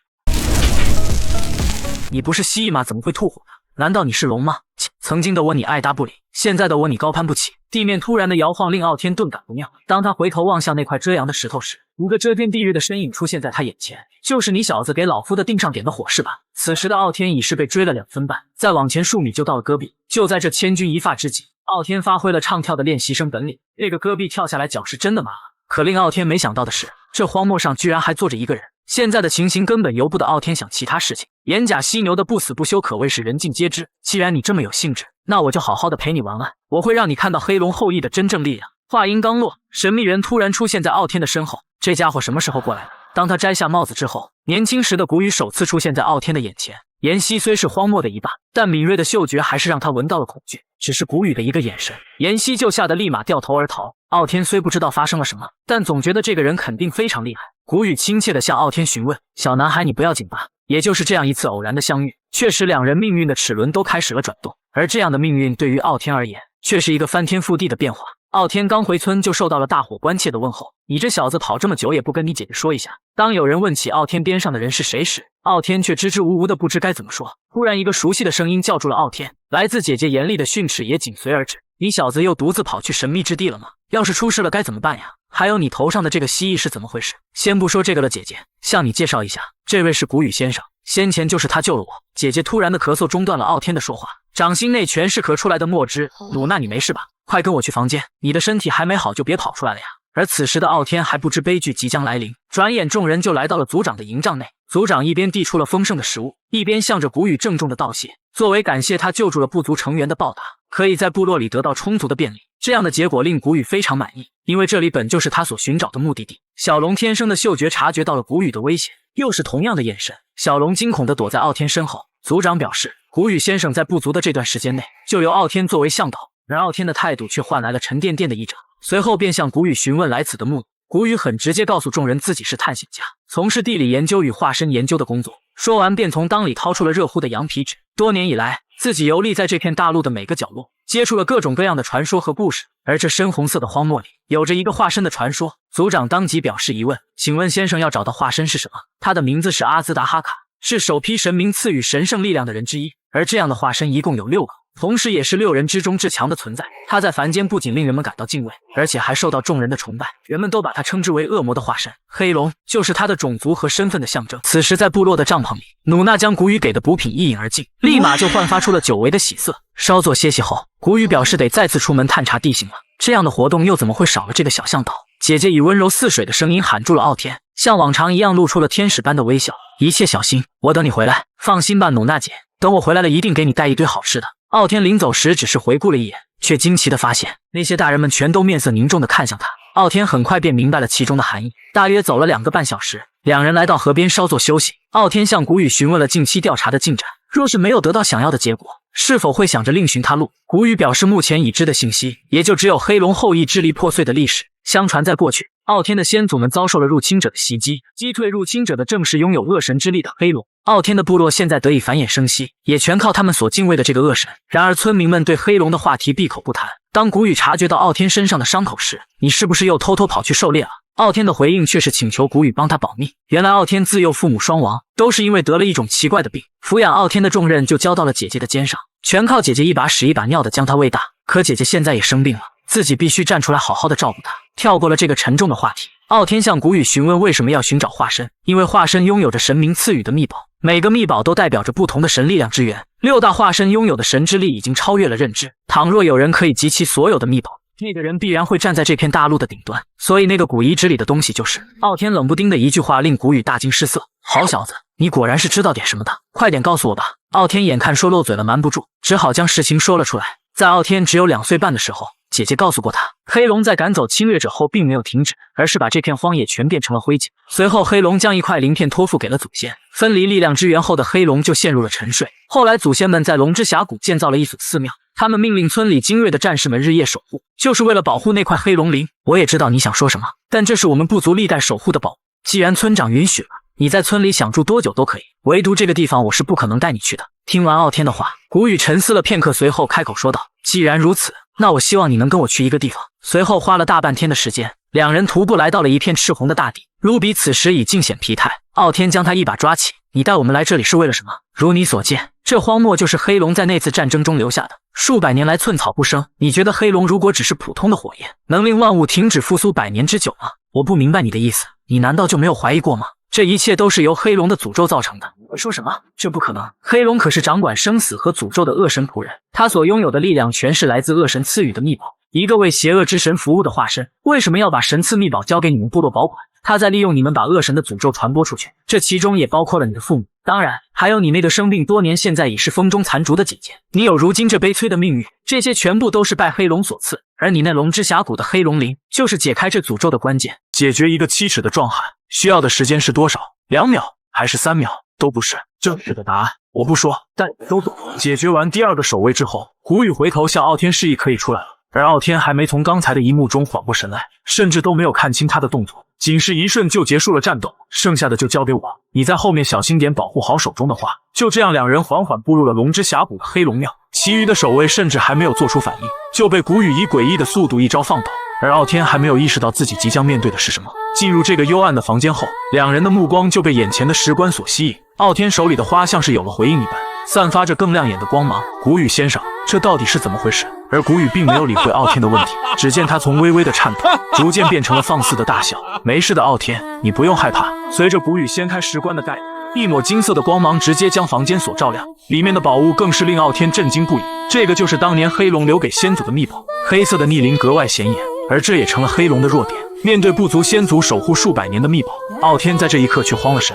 你不是蜥蜴吗？怎么会吐火呢？难道你是龙吗？切，曾经的我你爱搭不理，现在的我你高攀不起。地面突然的摇晃令傲天顿感不妙。当他回头望向那块遮阳的石头时，一个遮天蔽日的身影出现在他眼前。就是你小子给老夫的定上点的火是吧？此时的傲天已是被追了2分半，再往前数米就到了戈壁。就在这千钧一发之际，傲天发挥了唱跳的练习生本领，那个戈壁跳下来脚是真的麻了。可令傲天没想到的是，这荒漠上居然还坐着一个人。现在的情形根本由不得傲天想其他事情。眼甲犀牛的不死不休可谓是人尽皆知。既然你这么有兴致，那我就好好的陪你玩玩，我会让你看到黑龙后裔的真正力量。话音刚落，神秘人突然出现在傲天的身后。这家伙什么时候过来的？当他摘下帽子之后，年轻时的古语首次出现在傲天的眼前。妍希虽是荒漠的一霸，但敏锐的嗅觉还是让他闻到了恐惧。只是古语的一个眼神，妍希就吓得立马掉头而逃。傲天虽不知道发生了什么，但总觉得这个人肯定非常厉害。古语亲切地向傲天询问：“小男孩，你不要紧吧？”也就是这样一次偶然的相遇，确实两人命运的齿轮都开始了转动。而这样的命运对于傲天而言，却是一个翻天覆地的变化。傲天刚回村就受到了大伙关切的问候，你这小子跑这么久也不跟你姐姐说一下。当有人问起傲天边上的人是谁时，傲天却支支吾吾的不知该怎么说。突然一个熟悉的声音叫住了傲天，来自姐姐严厉的训斥也紧随而至。你小子又独自跑去神秘之地了吗？要是出事了该怎么办呀？还有你头上的这个蜥蜴是怎么回事？先不说这个了，姐姐，向你介绍一下，这位是谷雨先生，先前就是他救了我。姐姐突然的咳嗽中断了傲天的说话，掌心内全是咳出来的墨汁。努娜，你没事吧？快跟我去房间，你的身体还没好就别跑出来了呀。而此时的傲天还不知悲剧即将来临，转眼众人就来到了族长的营帐内。族长一边递出了丰盛的食物，一边向着谷雨郑重的道谢，作为感谢他救助了部族成员的报答，可以在部落里得到充足的便利。这样的结果令谷雨非常满意，因为这里本就是他所寻找的目的地。小龙天生的嗅觉察觉到了谷雨的危险，又是同样的眼神，小龙惊恐地躲在傲天身后。族长表示，谷雨先生在部族的这段时间内就由傲天作为向导，而傲天的态度却换来了沉甸甸的一掌。随后便向谷雨询问来此的目的。谷雨很直接告诉众人自己是探险家，从事地理研究与化身研究的工作。说完便从裆里掏出了热乎的羊皮纸。多年以来，自己游历在这片大陆的每个角落，接触了各种各样的传说和故事，而这深红色的荒漠里有着一个化身的传说。族长当即表示疑问，请问先生要找的化身是什么？他的名字是阿兹达哈卡，是首批神明赐予神圣力量的人之一，而这样的化身一共有6个，同时也是6人之中至强的存在。他在凡间不仅令人们感到敬畏，而且还受到众人的崇拜，人们都把他称之为恶魔的化身。黑龙就是他的种族和身份的象征。此时在部落的帐篷里，努娜将谷雨给的补品一饮而尽，立马就焕发出了久违的喜色。稍作歇息后，谷雨表示得再次出门探查地形了，这样的活动又怎么会少了这个小向导？姐姐以温柔似水的声音喊住了傲天，像往常一样露出了天使般的微笑，一切小心，我等你回来。放心吧，努娜姐，等我回来了一定给你带一堆好吃的。傲天临走时只是回顾了一眼，却惊奇地发现那些大人们全都面色凝重地看向他。傲天很快便明白了其中的含义。大约走了2个半小时，两人来到河边稍作休息。傲天向谷雨询问了近期调查的进展，若是没有得到想要的结果，是否会想着另寻他路。谷雨表示目前已知的信息也就只有黑龙后裔支离破碎的历史。相传在过去，傲天的先祖们遭受了入侵者的袭击，击退入侵者的正是拥有恶神之力的黑龙。傲天的部落现在得以繁衍生息，也全靠他们所敬畏的这个恶神。然而村民们对黑龙的话题闭口不谈。当谷雨察觉到傲天身上的伤口时，你是不是又偷偷跑去狩猎了？傲天的回应却是请求谷雨帮他保密。原来傲天自幼父母双亡，都是因为得了一种奇怪的病，抚养傲天的重任就交到了姐姐的肩上，全靠姐姐一把屎一把尿的将他喂大。可姐姐现在也生病了，自己必须站出来好好的照顾她。跳过了这个沉重的话题，傲天向谷雨询问为什么要寻找化身。因为化身拥有着神明赐予的秘宝，每个秘宝都代表着不同的神力量之源。6大化身拥有的神之力已经超越了认知，倘若有人可以集齐所有的秘宝，那个人必然会站在这片大陆的顶端。所以那个古遗址里的东西就是……傲天冷不丁的一句话令谷雨大惊失色。好小子，你果然是知道点什么的，快点告诉我吧。傲天眼看说漏嘴了，瞒不住，只好将事情说了出来。在傲天只有2岁半的时候，姐姐告诉过他，黑龙在赶走侵略者后并没有停止，而是把这片荒野全变成了灰烬。随后黑龙将一块鳞片托付给了祖先，分离力量之源后的黑龙就陷入了沉睡。后来祖先们在龙之峡谷建造了一所寺庙，他们命令村里精锐的战士们日夜守护，就是为了保护那块黑龙鳞。我也知道你想说什么，但这是我们部族历代守护的宝物，既然村长允许了，你在村里想住多久都可以，唯独这个地方我是不可能带你去的。听完傲天的话，谷雨沉思了片刻，随后开口说道，既然如此，那我希望你能跟我去一个地方。随后花了大半天的时间，两人徒步来到了一片赤红的大地。卢比此时已尽显疲态，傲天将他一把抓起，你带我们来这里是为了什么？如你所见，这荒漠就是黑龙在那次战争中留下的，数百年来寸草不生。你觉得黑龙如果只是普通的火焰，能令万物停止复苏100年之久吗？我不明白你的意思，你难道就没有怀疑过吗？这一切都是由黑龙的诅咒造成的。我说什么？这不可能！黑龙可是掌管生死和诅咒的恶神仆人，他所拥有的力量全是来自恶神赐予的秘宝。一个为邪恶之神服务的化身，为什么要把神赐秘宝交给你们部落保管？他在利用你们把恶神的诅咒传播出去，这其中也包括了你的父母，当然还有你那个生病多年现在已是风中残烛的姐姐。你有如今这悲催的命运，这些全部都是拜黑龙所赐，而你那龙之峡谷的黑龙鳞就是解开这诅咒的关键。解决一个7尺的壮汉需要的时间是多少？2秒还是3秒？都不是正确的答案，我不说，但都懂。解决完第2个守卫之后，谷雨回头向傲天示意可以出来了，而傲天还没从刚才的一幕中缓过神来，甚至都没有看清他的动作，仅是一瞬就结束了战斗，剩下的就交给我，你在后面小心点，保护好手中的话。就这样，两人缓缓步入了龙之峡谷的黑龙庙。其余的守卫甚至还没有做出反应，就被古雨以诡异的速度一招放倒。而傲天还没有意识到自己即将面对的是什么。进入这个幽暗的房间后，两人的目光就被眼前的石棺所吸引。傲天手里的花像是有了回应一般，散发着更亮眼的光芒。古雨先生，这到底是怎么回事？而古雨并没有理会傲天的问题，只见他从微微的颤抖，逐渐变成了放肆的大笑。没事的，傲天，你不用害怕。随着古雨掀开石棺的盖子，一抹金色的光芒直接将房间所照亮，里面的宝物更是令傲天震惊不已。这个就是当年黑龙留给先祖的秘宝，黑色的逆鳞格外显眼，而这也成了黑龙的弱点。面对不足先祖守护数百年的秘宝，傲天在这一刻却慌了神。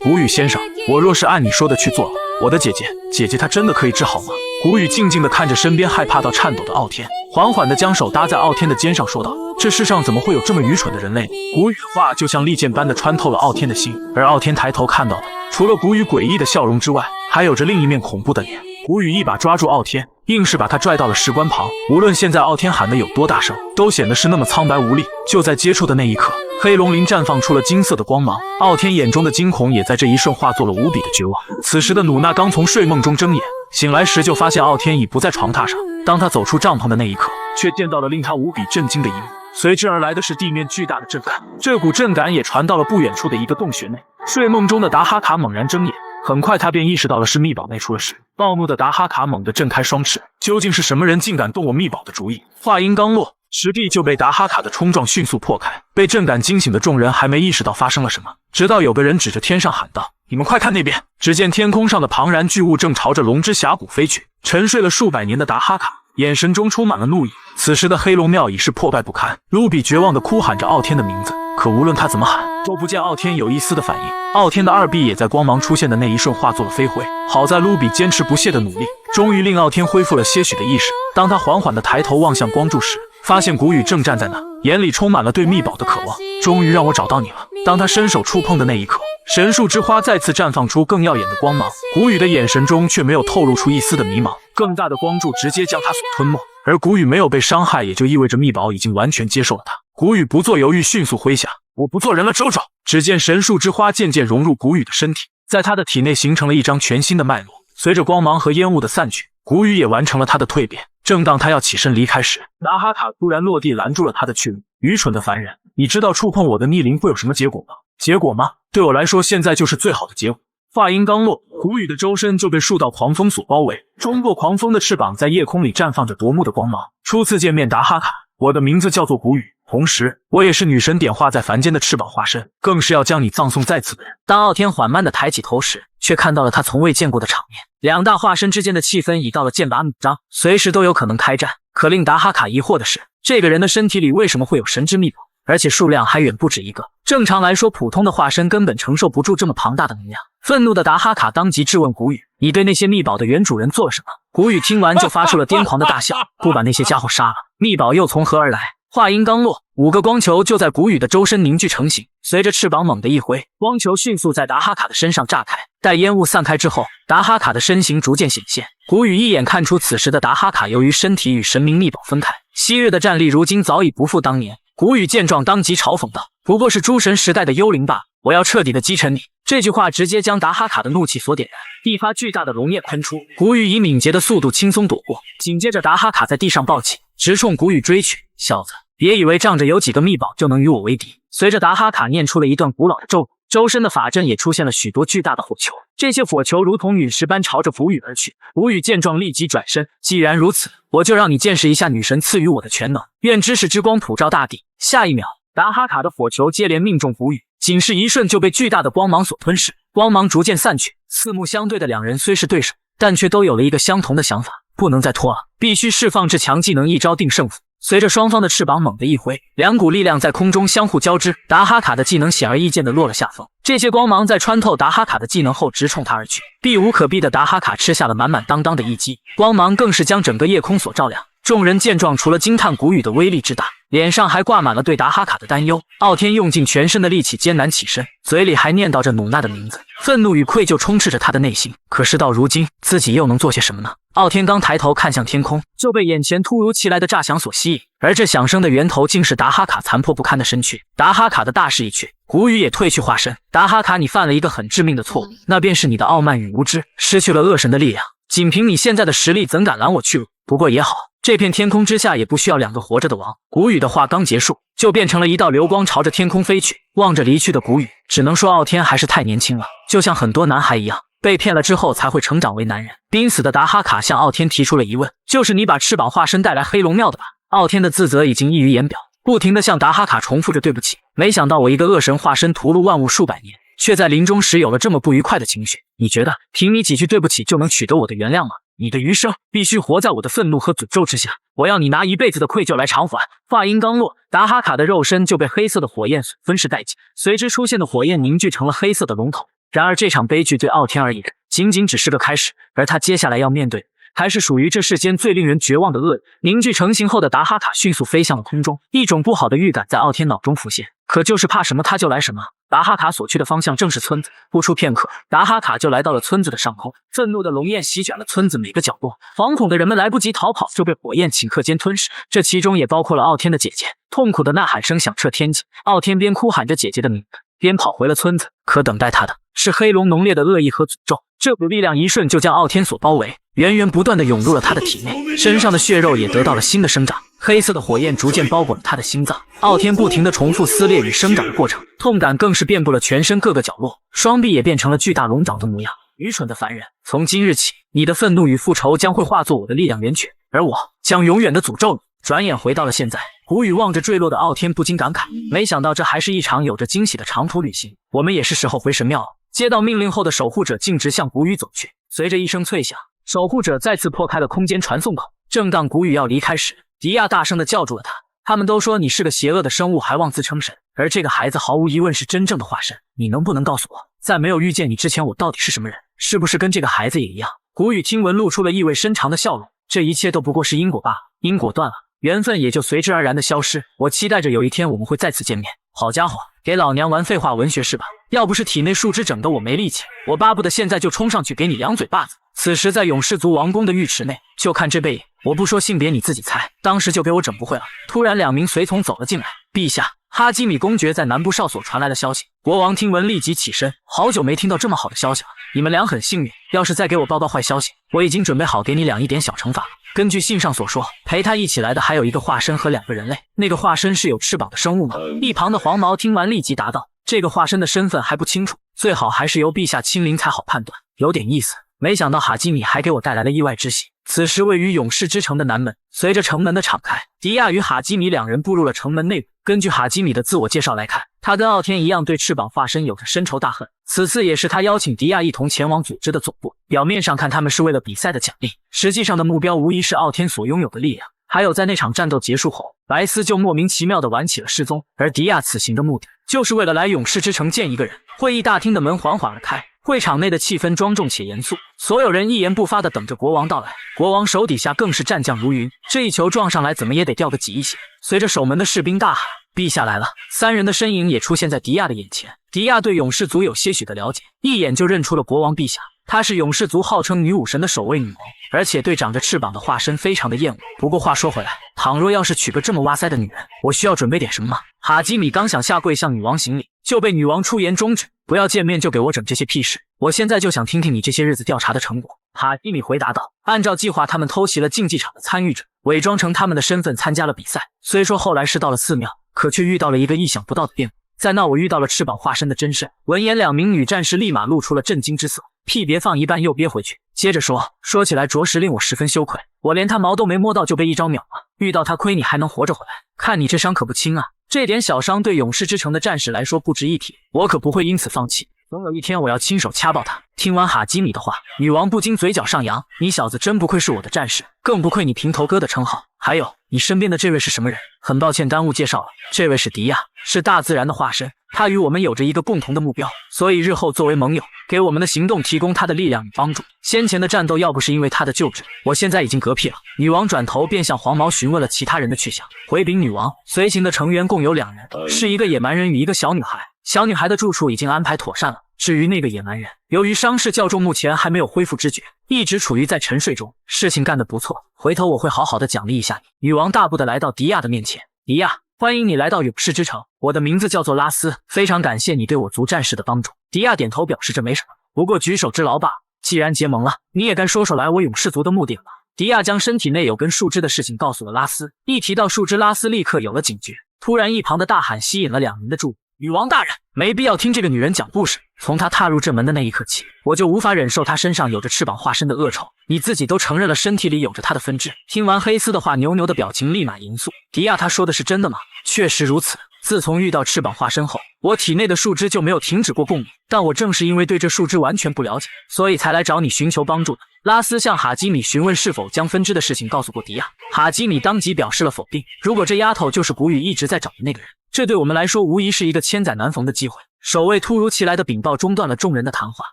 古雨先生，我若是按你说的去做了，我的姐姐她真的可以治好吗？古雨静静地看着身边害怕到颤抖的傲天，缓缓地将手搭在傲天的肩上说道：这世上怎么会有这么愚蠢的人类？古雨的话就像利剑般的穿透了傲天的心，而傲天抬头看到的，除了古雨诡异的笑容之外，还有着另一面恐怖的脸。古雨一把抓住傲天，硬是把他拽到了石棺旁。无论现在傲天喊得有多大声，都显得是那么苍白无力。就在接触的那一刻，黑龙鳞绽放出了金色的光芒，傲天眼中的惊恐也在这一瞬化作了无比的绝望。此时的努娜刚从睡梦中睁眼，醒来时就发现傲天已不在床榻上。当他走出帐篷的那一刻，却见到了令他无比震惊的一幕，随之而来的是地面巨大的震感。这股震感也传到了不远处的一个洞穴内。睡梦中的达哈卡猛然睁眼，很快他便意识到了是秘宝内出了事。暴怒的达哈卡猛地震开双翅，究竟是什么人竟敢动我秘宝的主意？话音刚落，石壁就被达哈卡的冲撞迅速破开。被震感惊醒的众人还没意识到发生了什么，直到有个人指着天上喊道：你们快看那边！只见天空上的庞然巨物正朝着龙之峡谷飞去。沉睡了数百年的达哈卡眼神中充满了怒意。此时的黑龙庙已是破败不堪，卢比绝望地哭喊着傲天的名字，可无论他怎么喊，都不见傲天有一丝的反应。傲天的二臂也在光芒出现的那一瞬化作了飞灰。好在卢比坚持不懈的努力，终于令傲天恢复了些许的意识。当他缓缓地抬头望向光柱时，发现古雨正站在那，眼里充满了对秘宝的渴望。终于让我找到你了。当他伸手触碰的那一刻，神树之花再次绽放出更耀眼的光芒，古雨的眼神中却没有透露出一丝的迷茫。更大的光柱直接将他所吞没，而古雨没有被伤害，也就意味着秘宝已经完全接受了他。古雨不做犹豫，迅速挥下：我不做人了，周周！只见神树之花渐渐融入古雨的身体，在他的体内形成了一张全新的脉络。随着光芒和烟雾的散去，古雨也完成了他的蜕变。正当他要起身离开时，达哈卡突然落地拦住了他的去路。愚蠢的凡人，你知道触碰我的逆鳞会有什么结果吗？结果吗？对我来说，现在就是最好的结果。话音刚落，古雨的周身就被数道狂风所包围，冲过狂风的翅膀在夜空里绽放着夺目的光芒。初次见面，达哈卡，我的名字叫做古雨，同时我也是女神点化在凡间的翅膀化身，更是要将你葬送在此的人。当傲天缓慢地抬起头时，却看到了他从未见过的场面。两大化身之间的气氛已到了剑拔弩张，随时都有可能开战。可令达哈卡疑惑的是，这个人的身体里为什么会有神之秘宝，而且数量还远不止一个。正常来说，普通的化身根本承受不住这么庞大的能量。愤怒的达哈卡当即质问古雨：你对那些秘宝的原主人做了什么？古雨听完就发出了癫狂的大笑：不把那些家伙杀了，秘宝又从何而来？话音刚落，5个光球就在古雨的周身凝聚成型，随着翅膀猛地一挥，光球迅速在达哈卡的身上炸开。待烟雾散开之后，达哈卡的身形逐渐显现。古雨一眼看出此时的达哈卡由于身体与神明秘宝分开，昔日的战力如今早已不复当年。古雨见状当即嘲讽道：不过是诸神时代的幽灵罢了，我要彻底的击沉你。这句话直接将达哈卡的怒气所点燃，一发巨大的龙焰喷出。古雨以敏捷的速度轻松躲过，紧接着达哈卡在地上暴起，直冲古雨追去。小子，别以为仗着有几个秘宝就能与我为敌。随着达哈卡念出了一段古老的咒语，周身的法阵也出现了许多巨大的火球，这些火球如同陨石般朝着古雨而去。古雨见状立即转身，既然如此，我就让你见识一下女神赐予我的全能，愿知识之光普照大地。下一秒，达哈卡的火球接连命中古雨，仅是一瞬就被巨大的光芒所吞噬，光芒逐渐散去。四目相对的两人虽是对手，但却都有了一个相同的想法，不能再拖了，必须释放至强技能，一招定胜负。随着双方的翅膀猛地一挥，两股力量在空中相互交织，达哈卡的技能显而易见的落了下风。这些光芒在穿透达哈卡的技能后直冲他而去，避无可避的达哈卡吃下了满满当当的一击，光芒更是将整个夜空所照亮。众人见状，除了惊叹古雨的威力之大，脸上还挂满了对达哈卡的担忧。傲天用尽全身的力气艰难起身，嘴里还念叨着努娜的名字，愤怒与愧疚充斥着他的内心。可是到如今，自己又能做些什么呢？傲天刚抬头看向天空，就被眼前突如其来的炸响所吸引，而这响声的源头竟是达哈卡残破不堪的身躯。达哈卡的大势已去，古雨也褪去化身。达哈卡，你犯了一个很致命的错误，那便是你的傲慢与无知，失去了恶神的力量，仅凭你现在的实力，怎敢拦我去路？不过也好，这片天空之下也不需要2个活着的王。古雨的话刚结束，就变成了一道流光朝着天空飞去。望着离去的古雨，只能说傲天还是太年轻了，就像很多男孩一样，被骗了之后才会成长为男人。濒死的达哈卡向傲天提出了疑问，就是你把翅膀化身带来黑龙庙的吧？傲天的自责已经溢于言表，不停地向达哈卡重复着对不起。没想到我一个恶神化身屠戮万物数百年，却在临终时有了这么不愉快的情绪。你觉得凭你几句对不起就能取得我的原谅吗？你的余生必须活在我的愤怒和诅咒之下，我要你拿一辈子的愧疚来偿还。话音刚落，达哈卡的肉身就被黑色的火焰分尸殆尽，随之出现的火焰凝聚成了黑色的龙头。然而这场悲剧对傲天而言仅仅只是个开始，而他接下来要面对还是属于这世间最令人绝望的恶。凝聚成型后的达哈卡迅速飞向了空中，一种不好的预感在傲天脑中浮现，可就是怕什么他就来什么。达哈卡所去的方向正是村子，不出片刻，达哈卡就来到了村子的上空。愤怒的龙焰席卷了村子每个角落，惶恐的人们来不及逃跑就被火焰顷刻间吞噬，这其中也包括了傲天的姐姐。痛苦的呐喊声响彻天际，傲天边哭喊着姐姐的名字，边跑回了村子。可等待他的是黑龙浓烈的恶意和诅咒，这股力量一瞬就将傲天所包围，源源不断地涌入了他的体内，身上的血肉也得到了新的生长。黑色的火焰逐渐包裹了他的心脏，傲天不停地重复撕裂与生长的过程，痛感更是遍布了全身各个角落，双臂也变成了巨大龙爪的模样。愚蠢的凡人，从今日起，你的愤怒与复仇将会化作我的力量源泉，而我将永远的诅咒你。转眼回到了现在，古雨望着坠落的傲天不禁感慨，没想到这还是一场有着惊喜的长途旅行，我们也是时候回神庙了。接到命令后的守护者径直向古雨走去，随着一声脆响，守护者再次破开了空间传送口。正当古雨要离开时，迪亚大声地叫住了他。他们都说你是个邪恶的生物，还妄自称神，而这个孩子毫无疑问是真正的化身。你能不能告诉我，在没有遇见你之前，我到底是什么人？是不是跟这个孩子也一样？古雨听闻露出了意味深长的笑容，这一切都不过是因果罢了，因果断了，缘分也就随之而然的消失。我期待着有一天我们会再次见面。好家伙，给老娘玩废话文学是吧？要不是体内树枝整得我没力气，我巴不得现在就冲上去给你2嘴巴子。此时在勇士族王宫的浴池内，就看这背影，我不说性别你自己猜，当时就给我整不会了。突然2名随从走了进来，陛下，哈基米公爵在南部哨所传来了消息。国王听闻立即起身，好久没听到这么好的消息了，你们俩很幸运，要是再给我报坏消息，我已经准备好给你俩一点小惩罚了。根据信上所说，陪他一起来的还有一个化身和2个人类，那个化身是有翅膀的生物吗？一旁的黄毛听完立即答道，这个化身的身份还不清楚，最好还是由陛下亲临才好判断。有点意思，没想到哈基米还给我带来了意外之喜。此时位于勇士之城的南门，随着城门的敞开，迪亚与哈基米2人步入了城门内部。根据哈基米的自我介绍来看，他跟傲天一样对翅膀化身有着深仇大恨，此次也是他邀请迪亚一同前往组织的总部。表面上看他们是为了比赛的奖励，实际上的目标无疑是傲天所拥有的力量。还有在那场战斗结束后，白丝就莫名其妙地玩起了失踪，而迪亚此行的目的就是为了来勇士之城见一个人。会议大厅的门缓缓而开，会场内的气氛庄重且严肃，所有人一言不发地等着国王到来。国王手底下更是战将如云，这一球撞上来怎么也得掉个几亿血。随着守门的士兵大喊陛下来了，3人的身影也出现在迪亚的眼前。迪亚对勇士族有些许的了解，一眼就认出了国王陛下，她是勇士族号称女武神的首位女王，而且对长着翅膀的化身非常的厌恶。不过话说回来，倘若要是娶个这么哇塞的女人，我需要准备点什么吗？哈基米刚想下跪向女王行礼，就被女王出言终止，不要见面就给我整这些屁事，我现在就想听听你这些日子调查的成果。哈基米回答道，按照计划，他们偷袭了竞技场的参与者，伪装成他们的身份参加了比赛，虽说后来是到了寺庙，可却遇到了一个意想不到的变故。在那我遇到了翅膀化身的真身。闻言，2名女战士立马露出了震惊之色，屁别放一半又憋回去。接着说起来着实令我十分羞愧，我连他毛都没摸到就被一招秒了，遇到他亏你还能活着回来，看你这伤可不轻啊。这点小伤对勇士之城的战士来说不值一提，我可不会因此放弃，总有一天我要亲手掐爆他。听完哈基米的话，女王不禁嘴角上扬，你小子真不愧是我的战士，更不愧你平头哥的称号。还有，你身边的这位是什么人？很抱歉耽误介绍了，这位是迪亚，是大自然的化身，他与我们有着一个共同的目标，所以日后作为盟友，给我们的行动提供他的力量与帮助。先前的战斗要不是因为他的救治，我现在已经嗝屁了。女王转头便向黄毛询问了其他人的去向，回禀女王，随行的成员共有2人，是一个野蛮人与一个小女孩，小女孩的住处已经安排妥善了。至于那个野蛮人，由于伤势较重，目前还没有恢复知觉，一直处于在沉睡中。事情干得不错，回头我会好好的奖励一下你。女王大步的来到迪亚的面前，迪亚，欢迎你来到勇士之城，我的名字叫做拉斯，非常感谢你对我族战士的帮助。迪亚点头表示这没什么，不过举手之劳罢。既然结盟了，你也该说说来我勇士族的目的了吧？迪亚将身体内有根树枝的事情告诉了拉斯，一提到树枝，拉斯立刻有了警觉。突然，一旁的大喊吸引了两人的注意。女王大人，没必要听这个女人讲故事。从她踏入这门的那一刻起，我就无法忍受她身上有着翅膀化身的恶臭。你自己都承认了，身体里有着她的分支。听完黑丝的话，牛牛的表情立马严肃。迪亚，她说的是真的吗？确实如此。自从遇到翅膀化身后，我体内的树枝就没有停止过共鸣。但我正是因为对这树枝完全不了解，所以才来找你寻求帮助的。拉斯向哈基米询问是否将分支的事情告诉过迪亚，哈基米当即表示了否定。如果这丫头就是古语一直在找的那个人，这对我们来说无疑是一个千载难逢的机会。守卫突如其来的禀报中断了众人的谈话，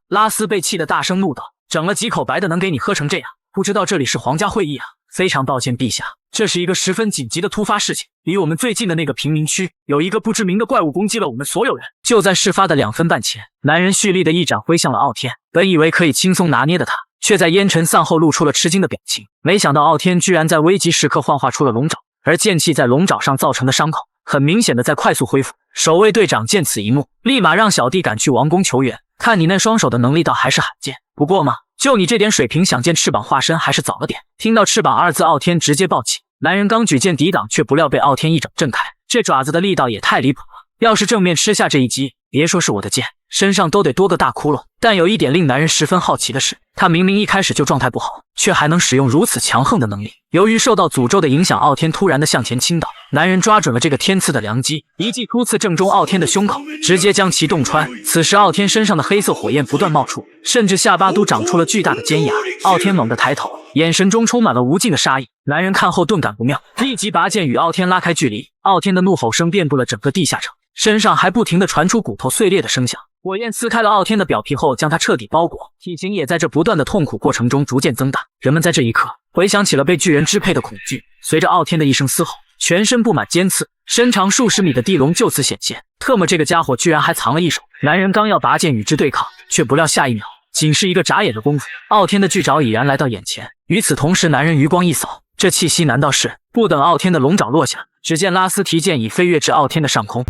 拉斯被气得大声怒道：“整了几口白的能给你喝成这样？不知道这里是皇家会议啊！非常抱歉，陛下，这是一个十分紧急的突发事情。离我们最近的那个贫民区，有一个不知名的怪物攻击了我们所有人。”就在事发的2分半前，男人蓄力的一掌挥向了傲天，本以为可以轻松拿捏的他，却在烟尘散后露出了吃惊的表情。没想到傲天居然在危急时刻幻化出了龙爪，而剑气在龙爪上造成的伤口，很明显的在快速恢复。守卫队长见此一幕，立马让小弟赶去王宫求援。看你那双手的能力倒还是罕见，不过嘛，就你这点水平，想见翅膀化身还是早了点。听到翅膀2字，傲天直接暴起。男人刚举剑抵挡，却不料被傲天一掌震开，这爪子的力道也太离谱了。要是正面吃下这一击，别说是我的剑，身上都得多个大窟窿。但有一点令男人十分好奇的是，他明明一开始就状态不好，却还能使用如此强横的能力。由于受到诅咒的影响，傲天突然的向前倾倒，男人抓准了这个天赐的良机，一记突刺正中傲天的胸口，直接将其洞穿。此时傲天身上的黑色火焰不断冒出，甚至下巴都长出了巨大的尖牙。傲天猛地抬头，眼神中充满了无尽的杀意。男人看后顿感不妙，立即拔剑与傲天拉开距离。傲天的怒吼声遍布了整个地下城，身上还不停地传出骨头碎裂的声响。火焰撕开了傲天的表皮后，将他彻底包裹，体型也在这不断的痛苦过程中逐渐增大。人们在这一刻回想起了被巨人支配的恐惧。随着傲天的一声嘶吼，全身布满尖刺，身长数十米的地龙就此显现。特么这个家伙居然还藏了一手！男人刚要拔剑与之对抗，却不料下一秒，仅是一个眨眼的功夫，傲天的巨爪已然来到眼前。与此同时，男人余光一扫，这气息难道是……不等傲天的龙爪落下，只见拉斯提剑已飞跃至傲天的上空。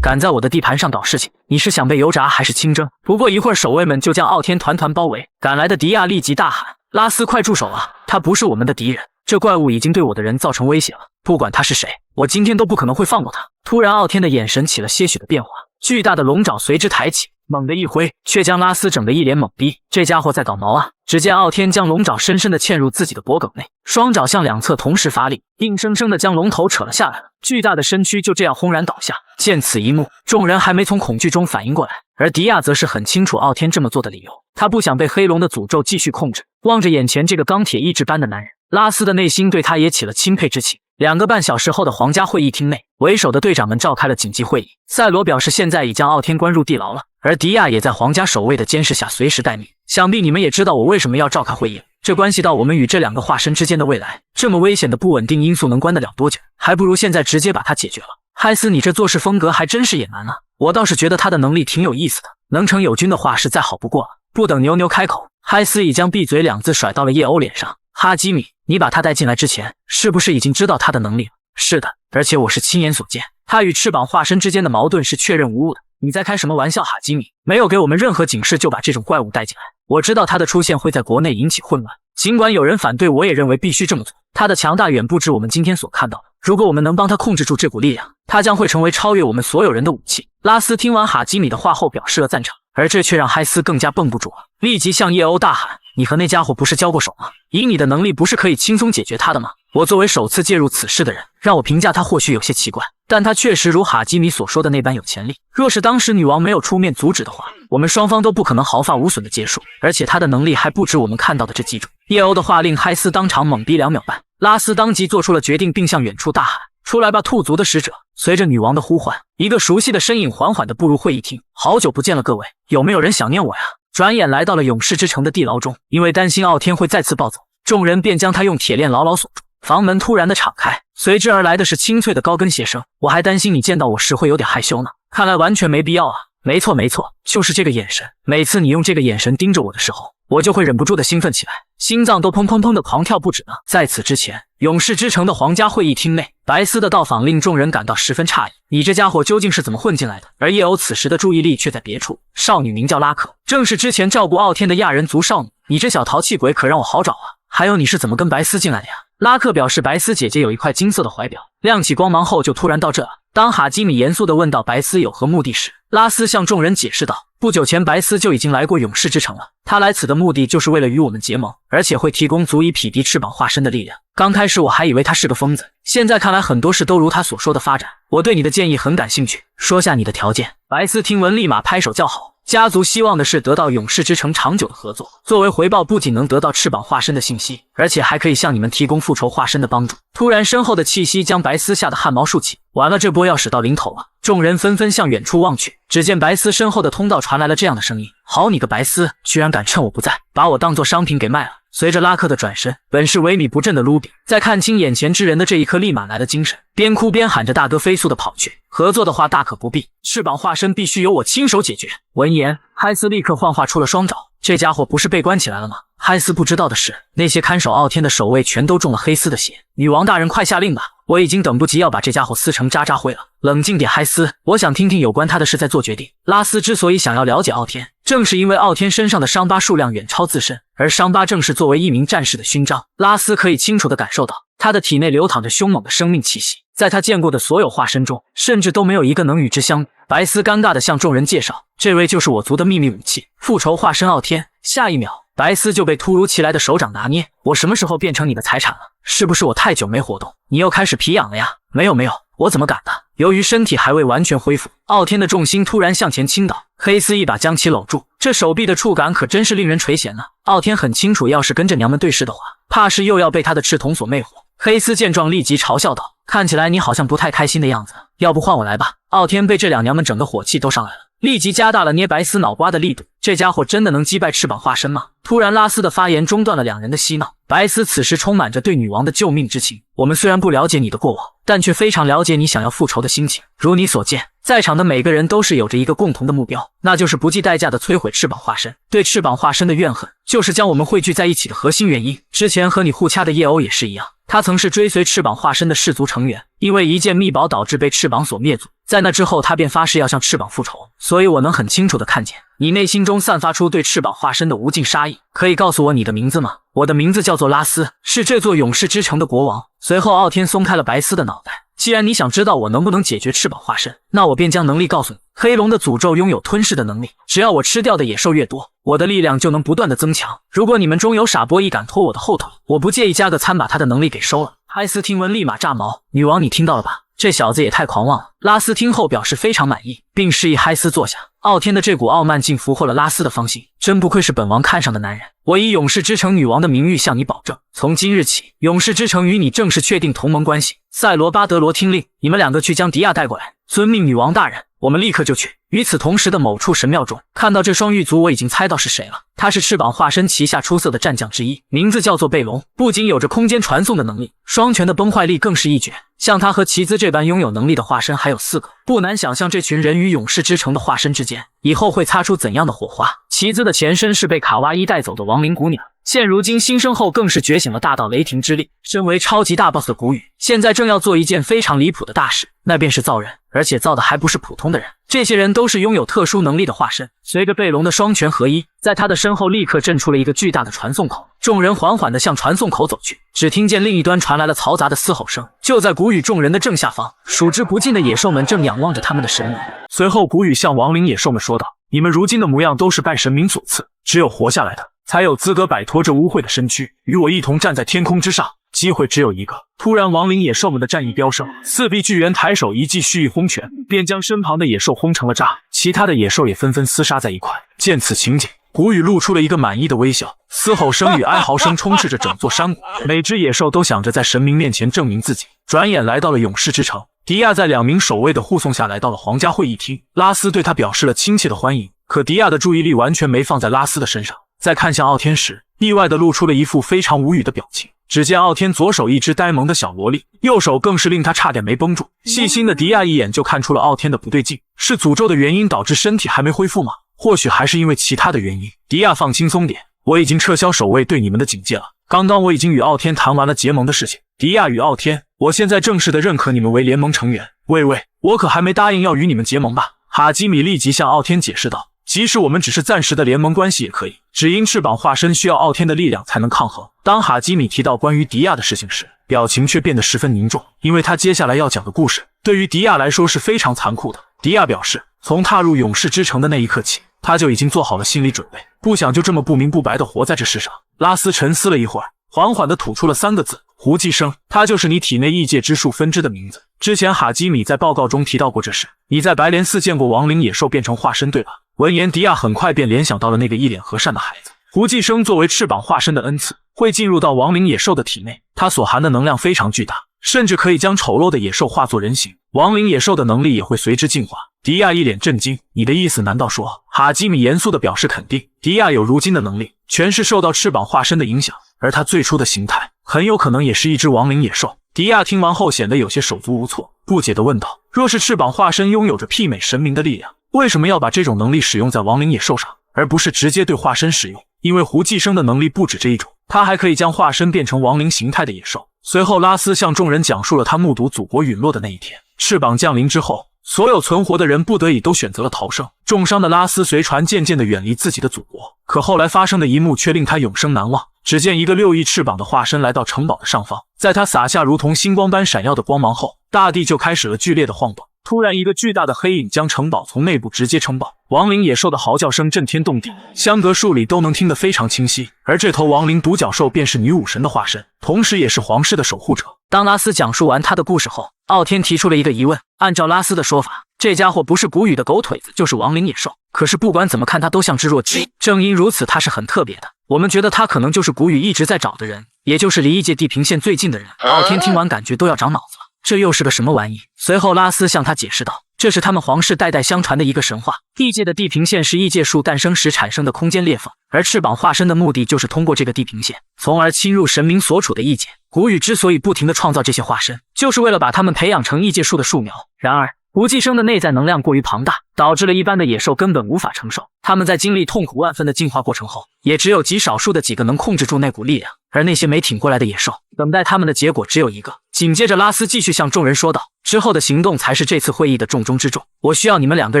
敢在我的地盘上搞事情，你是想被油炸还是清蒸？不过一会儿，守卫们就将傲天团团包围。赶来的迪亚立即大喊：“拉斯，快住手啊！他不是我们的敌人，这怪物已经对我的人造成威胁了。不管他是谁，我今天都不可能会放过他。”突然，傲天的眼神起了些许的变化，巨大的龙爪随之抬起，猛地一挥，却将拉斯整得一脸懵逼。这家伙在搞毛啊！只见傲天将龙爪深深地嵌入自己的脖颈内，双爪向两侧同时发力，硬生生地将龙头扯了下来。巨大的身躯就这样轰然倒下。见此一幕，众人还没从恐惧中反应过来，而迪亚则是很清楚傲天这么做的理由，他不想被黑龙的诅咒继续控制。望着眼前这个钢铁意志般的男人，拉斯的内心对他也起了钦佩之情。2个半小时后的皇家会议厅内，为首的队长们召开了紧急会议。赛罗表示现在已将傲天关入地牢了，而迪亚也在皇家守卫的监视下随时待命。想必你们也知道我为什么要召开会议了，这关系到我们与这2个化身之间的未来。这么危险的不稳定因素能关得了多久？还不如现在直接把它解决了。嗨斯，你这做事风格还真是野蛮啊！我倒是觉得他的能力挺有意思的，能成友军的话是再好不过了。不等牛牛开口，嗨斯已将闭嘴2字甩到了叶欧脸上。哈基米，你把他带进来之前，是不是已经知道他的能力了？是的，而且我是亲眼所见，他与翅膀化身之间的矛盾是确认无误的。你在开什么玩笑，哈基米？没有给我们任何警示就把这种怪物带进来。我知道他的出现会在国内引起混乱，尽管有人反对，我也认为必须这么做。他的强大远不止我们今天所看到的，如果我们能帮他控制住这股力量，他将会成为超越我们所有人的武器。拉斯听完哈基米的话后表示了赞成，而这却让嗨斯更加绷不住了，立即向叶欧大喊：“你和那家伙不是交过手吗？以你的能力不是可以轻松解决他的吗？”我作为首次介入此事的人，让我评价他或许有些奇怪，但他确实如哈基米所说的那般有潜力。若是当时女王没有出面阻止的话，我们双方都不可能毫发无损的结束。而且他的能力还不止我们看到的这几种。叶欧的话令嗨斯当场懵逼2秒半，拉斯当即做出了决定，并向远处大喊：“出来吧，兔族的使者！”随着女王的呼唤，一个熟悉的身影缓缓地步入会议厅。好久不见了，各位，有没有人想念我呀？转眼来到了勇士之城的地牢中，因为担心傲天会再次暴走，众人便将他用铁链牢牢锁住。房门突然的敞开，随之而来的是清脆的高跟鞋声。我还担心你见到我时会有点害羞呢，看来完全没必要啊。没错，就是这个眼神，每次你用这个眼神盯着我的时候，我就会忍不住的兴奋起来，心脏都砰砰砰的狂跳不止呢。在此之前，勇士之城的皇家会议厅内，白丝的到访令众人感到十分诧异，你这家伙究竟是怎么混进来的？而叶欧此时的注意力却在别处，少女名叫拉克，正是之前照顾傲天的亚人族少女。你这小淘气鬼可让我好找啊！还有你是怎么跟白丝进来的呀？拉克表示白丝姐姐有一块金色的怀表，亮起光芒后就突然到这了。当哈基米严肃地问到白丝有何目的时，拉斯向众人解释道，不久前白丝就已经来过勇士之城了，他来此的目的就是为了与我们结盟，而且会提供足以匹敌翅膀化身的力量。刚开始我还以为他是个疯子，现在看来很多事都如他所说的发展。我对你的建议很感兴趣，说下你的条件。白丝听闻立马拍手叫好。家族希望的是得到勇士之城长久的合作，作为回报不仅能得到翅膀化身的信息，而且还可以向你们提供复仇化身的帮助。突然身后的气息将白丝吓得汗毛竖起，完了，这波要使到临头了。众人纷纷向远处望去，只见白丝身后的通道传来了这样的声音，好你个白丝，居然敢趁我不在把我当作商品给卖了。随着拉克的转身，本是萎靡不振的卢比在看清眼前之人的这一刻立马来了精神，边哭边喊着大哥飞速的跑去，合作的话大可不必，翅膀化身必须由我亲手解决。闻言，嗨斯立刻幻化出了双爪，这家伙不是被关起来了吗？嗨斯不知道的是，那些看守傲天的守卫全都中了黑丝的血。女王大人快下令吧，我已经等不及要把这家伙撕成渣渣灰了。冷静点，嗨斯，我想听听有关他的事再做决定。拉斯之所以想要了解傲天，正是因为傲天身上的伤疤数量远超自身，而伤疤正是作为一名战士的勋章。拉斯可以清楚地感受到，他的体内流淌着凶猛的生命气息，在他见过的所有化身中，甚至都没有一个能与之相比。白丝尴尬地向众人介绍，这位就是我族的秘密武器，复仇化身傲天。下一秒，白丝就被突如其来的手掌拿捏。我什么时候变成你的财产了？是不是我太久没活动，你又开始皮痒了呀？没有，我怎么敢呢？由于身体还未完全恢复，傲天的重心突然向前倾倒，黑丝一把将其搂住，这手臂的触感可真是令人垂涎呢。傲天很清楚，要是跟着娘们对视的话，怕是又要被他的赤瞳所魅惑。黑丝见状立即嘲笑道，看起来你好像不太开心的样子，要不换我来吧。傲天被这两娘们整个火气都上来了，立即加大了捏白丝脑瓜的力度。这家伙真的能击败翅膀化身吗？突然拉斯的发言中断了两人的嬉闹，白丝此时充满着对女王的救命之情。我们虽然不了解你的过往，但却非常了解你想要复仇的心情。如你所见，在场的每个人都是有着一个共同的目标，那就是不计代价的摧毁翅膀化身。对翅膀化身的怨恨，就是将我们汇聚在一起的核心原因。之前和你互掐的叶欧也是一样，他曾是追随翅膀化身的氏族成员，因为一件秘宝导致被翅膀所灭族，在那之后他便发誓要向翅膀复仇。所以我能很清楚地看见你内心中散发出对翅膀化身的无尽杀意。可以告诉我你的名字吗？我的名字叫做拉斯，是这座勇士之城的国王。随后傲天松开了白丝的脑袋，既然你想知道我能不能解决翅膀化身，那我便将能力告诉你。黑龙的诅咒拥有吞噬的能力，只要我吃掉的野兽越多，我的力量就能不断的增强。如果你们中有傻波一敢拖我的后腿，我不介意加个餐把他的能力给收了。嗨斯听闻立马炸毛，女王你听到了吧？这小子也太狂妄了。拉斯听后表示非常满意，并示意嗨斯坐下。傲天的这股傲慢竟俘获了拉斯的芳心，真不愧是本王看上的男人。我以勇士之城女王的名誉向你保证，从今日起，勇士之城与你正式确定同盟关系。赛罗巴德罗听令，你们两个去将迪亚带过来。遵命，女王大人。我们立刻就去。与此同时的某处神庙中，看到这双狱卒，我已经猜到是谁了。他是翅膀化身旗下出色的战将之一，名字叫做贝隆，不仅有着空间传送的能力，双拳的崩坏力更是一绝。像他和奇兹这般拥有能力的化身还有4个，不难想象这群人与勇士之城的化身之间以后会擦出怎样的火花。奇兹的前身是被卡哇伊带走的亡灵古鸟，现如今新生后更是觉醒了大到雷霆之力。身为超级大 boss 的古雨，现在正要做一件非常离谱的大事，那便是造人，而且造的还不是普通的人。这些人都是拥有特殊能力的化身。随着贝隆的双拳合一，在他的身后立刻震出了一个巨大的传送口，众人缓缓地向传送口走去，只听见另一端传来了嘈杂的嘶吼声。就在古雨众人的正下方，数之不尽的野兽们正仰望着他们的神明。随后古雨向亡灵野兽们说道，你们如今的模样都是拜神明所赐，只有活下来的才有资格摆脱这污秽的身躯，与我一同站在天空之上，机会只有一个。突然亡灵野兽们的战意飙升，4臂巨猿抬手一记蓄意轰拳，便将身旁的野兽轰成了渣，其他的野兽也纷纷厮杀在一块。见此情景，古雨露出了一个满意的微笑，嘶吼声与哀嚎声充斥着整座山谷，每只野兽都想着在神明面前证明自己。转眼来到了勇士之城，迪亚在2名守卫的护送下来到了皇家会议厅，拉斯对他表示了亲切的欢迎，可迪亚的注意力完全没放在拉斯的身上，在看向傲天时，意外地露出了一副非常无语的表情。只见傲天左手一只呆萌的小萝莉，右手更是令他差点没绷住。细心的迪亚一眼就看出了傲天的不对劲，是诅咒的原因导致身体还没恢复吗？或许还是因为其他的原因。迪亚放轻松点，我已经撤销守卫对你们的警戒了。刚刚我已经与傲天谈完了结盟的事情，迪亚与傲天，我现在正式的认可你们为联盟成员。喂，我可还没答应要与你们结盟吧？哈基米立即向傲天解释道，即使我们只是暂时的联盟关系也可以，只因翅膀化身需要傲天的力量才能抗衡。当哈基米提到关于迪亚的事情时，表情却变得十分凝重，因为他接下来要讲的故事对于迪亚来说是非常残酷的。迪亚表示，从踏入勇士之城的那一刻起，他就已经做好了心理准备，不想就这么不明不白的活在这世上。拉斯沉思了一会儿，缓缓地吐出了3个字：胡寄生。他就是你体内异界之术分支的名字。之前哈基米在报告中提到过这事，你在白莲寺见过亡灵野兽变成化身对吧？闻言，迪亚很快便联想到了那个一脸和善的孩子。胡寄生作为翅膀化身的恩赐，会进入到亡灵野兽的体内，它所含的能量非常巨大，甚至可以将丑陋的野兽化作人形，亡灵野兽的能力也会随之进化。迪亚一脸震惊，你的意思难道说？哈基米严肃地表示肯定，迪亚有如今的能力，全是受到翅膀化身的影响，而他最初的形态很有可能也是一只亡灵野兽。迪亚听完后显得有些手足无措，不解地问道，若是翅膀化身拥有着媲美神明的力量，为什么要把这种能力使用在亡灵野兽上，而不是直接对化身使用？因为胡寄生的能力不止这一种，他还可以将化身变成亡灵形态的野兽。随后拉斯向众人讲述了他目睹祖国陨落的那一天。翅膀降临之后，所有存活的人不得已都选择了逃生。重伤的拉斯随船渐渐地远离自己的祖国，可后来发生的一幕却令他永生难忘。只见一个6翼翅膀的化身来到城堡的上方，在他洒下如同星光般闪耀的光芒后，大地就开始了剧烈的晃动。突然，一个巨大的黑影将城堡从内部直接撑爆，亡灵野兽的嚎叫声震天动地，相隔数里都能听得非常清晰。而这头亡灵独角兽便是女武神的化身，同时也是皇室的守护者。当拉斯讲述完他的故事后，傲天提出了一个疑问，按照拉斯的说法，这家伙不是古语的狗腿子，就是亡灵野兽，可是不管怎么看他都像只弱鸡，正因如此他是很特别的，我们觉得他可能就是古语一直在找的人，也就是离异界地平线最近的人。傲天听完感觉都要长脑子了，这又是个什么玩意？随后拉斯向他解释道，这是他们皇室代代相传的一个神话，异界的地平线是异界树诞生时产生的空间裂缝，而翅膀化身的目的就是通过这个地平线，从而侵入神明所处的异界。古语之所以不停地创造这些化身，就是为了把他们培养成异界树的树苗。然而胡寄生的内在能量过于庞大，导致了一般的野兽根本无法承受。他们在经历痛苦万分的进化过程后，也只有极少数的几个能控制住那股力量，而那些没挺过来的野兽，等待他们的结果只有一个。紧接着拉斯继续向众人说道，之后的行动才是这次会议的重中之重，我需要你们2个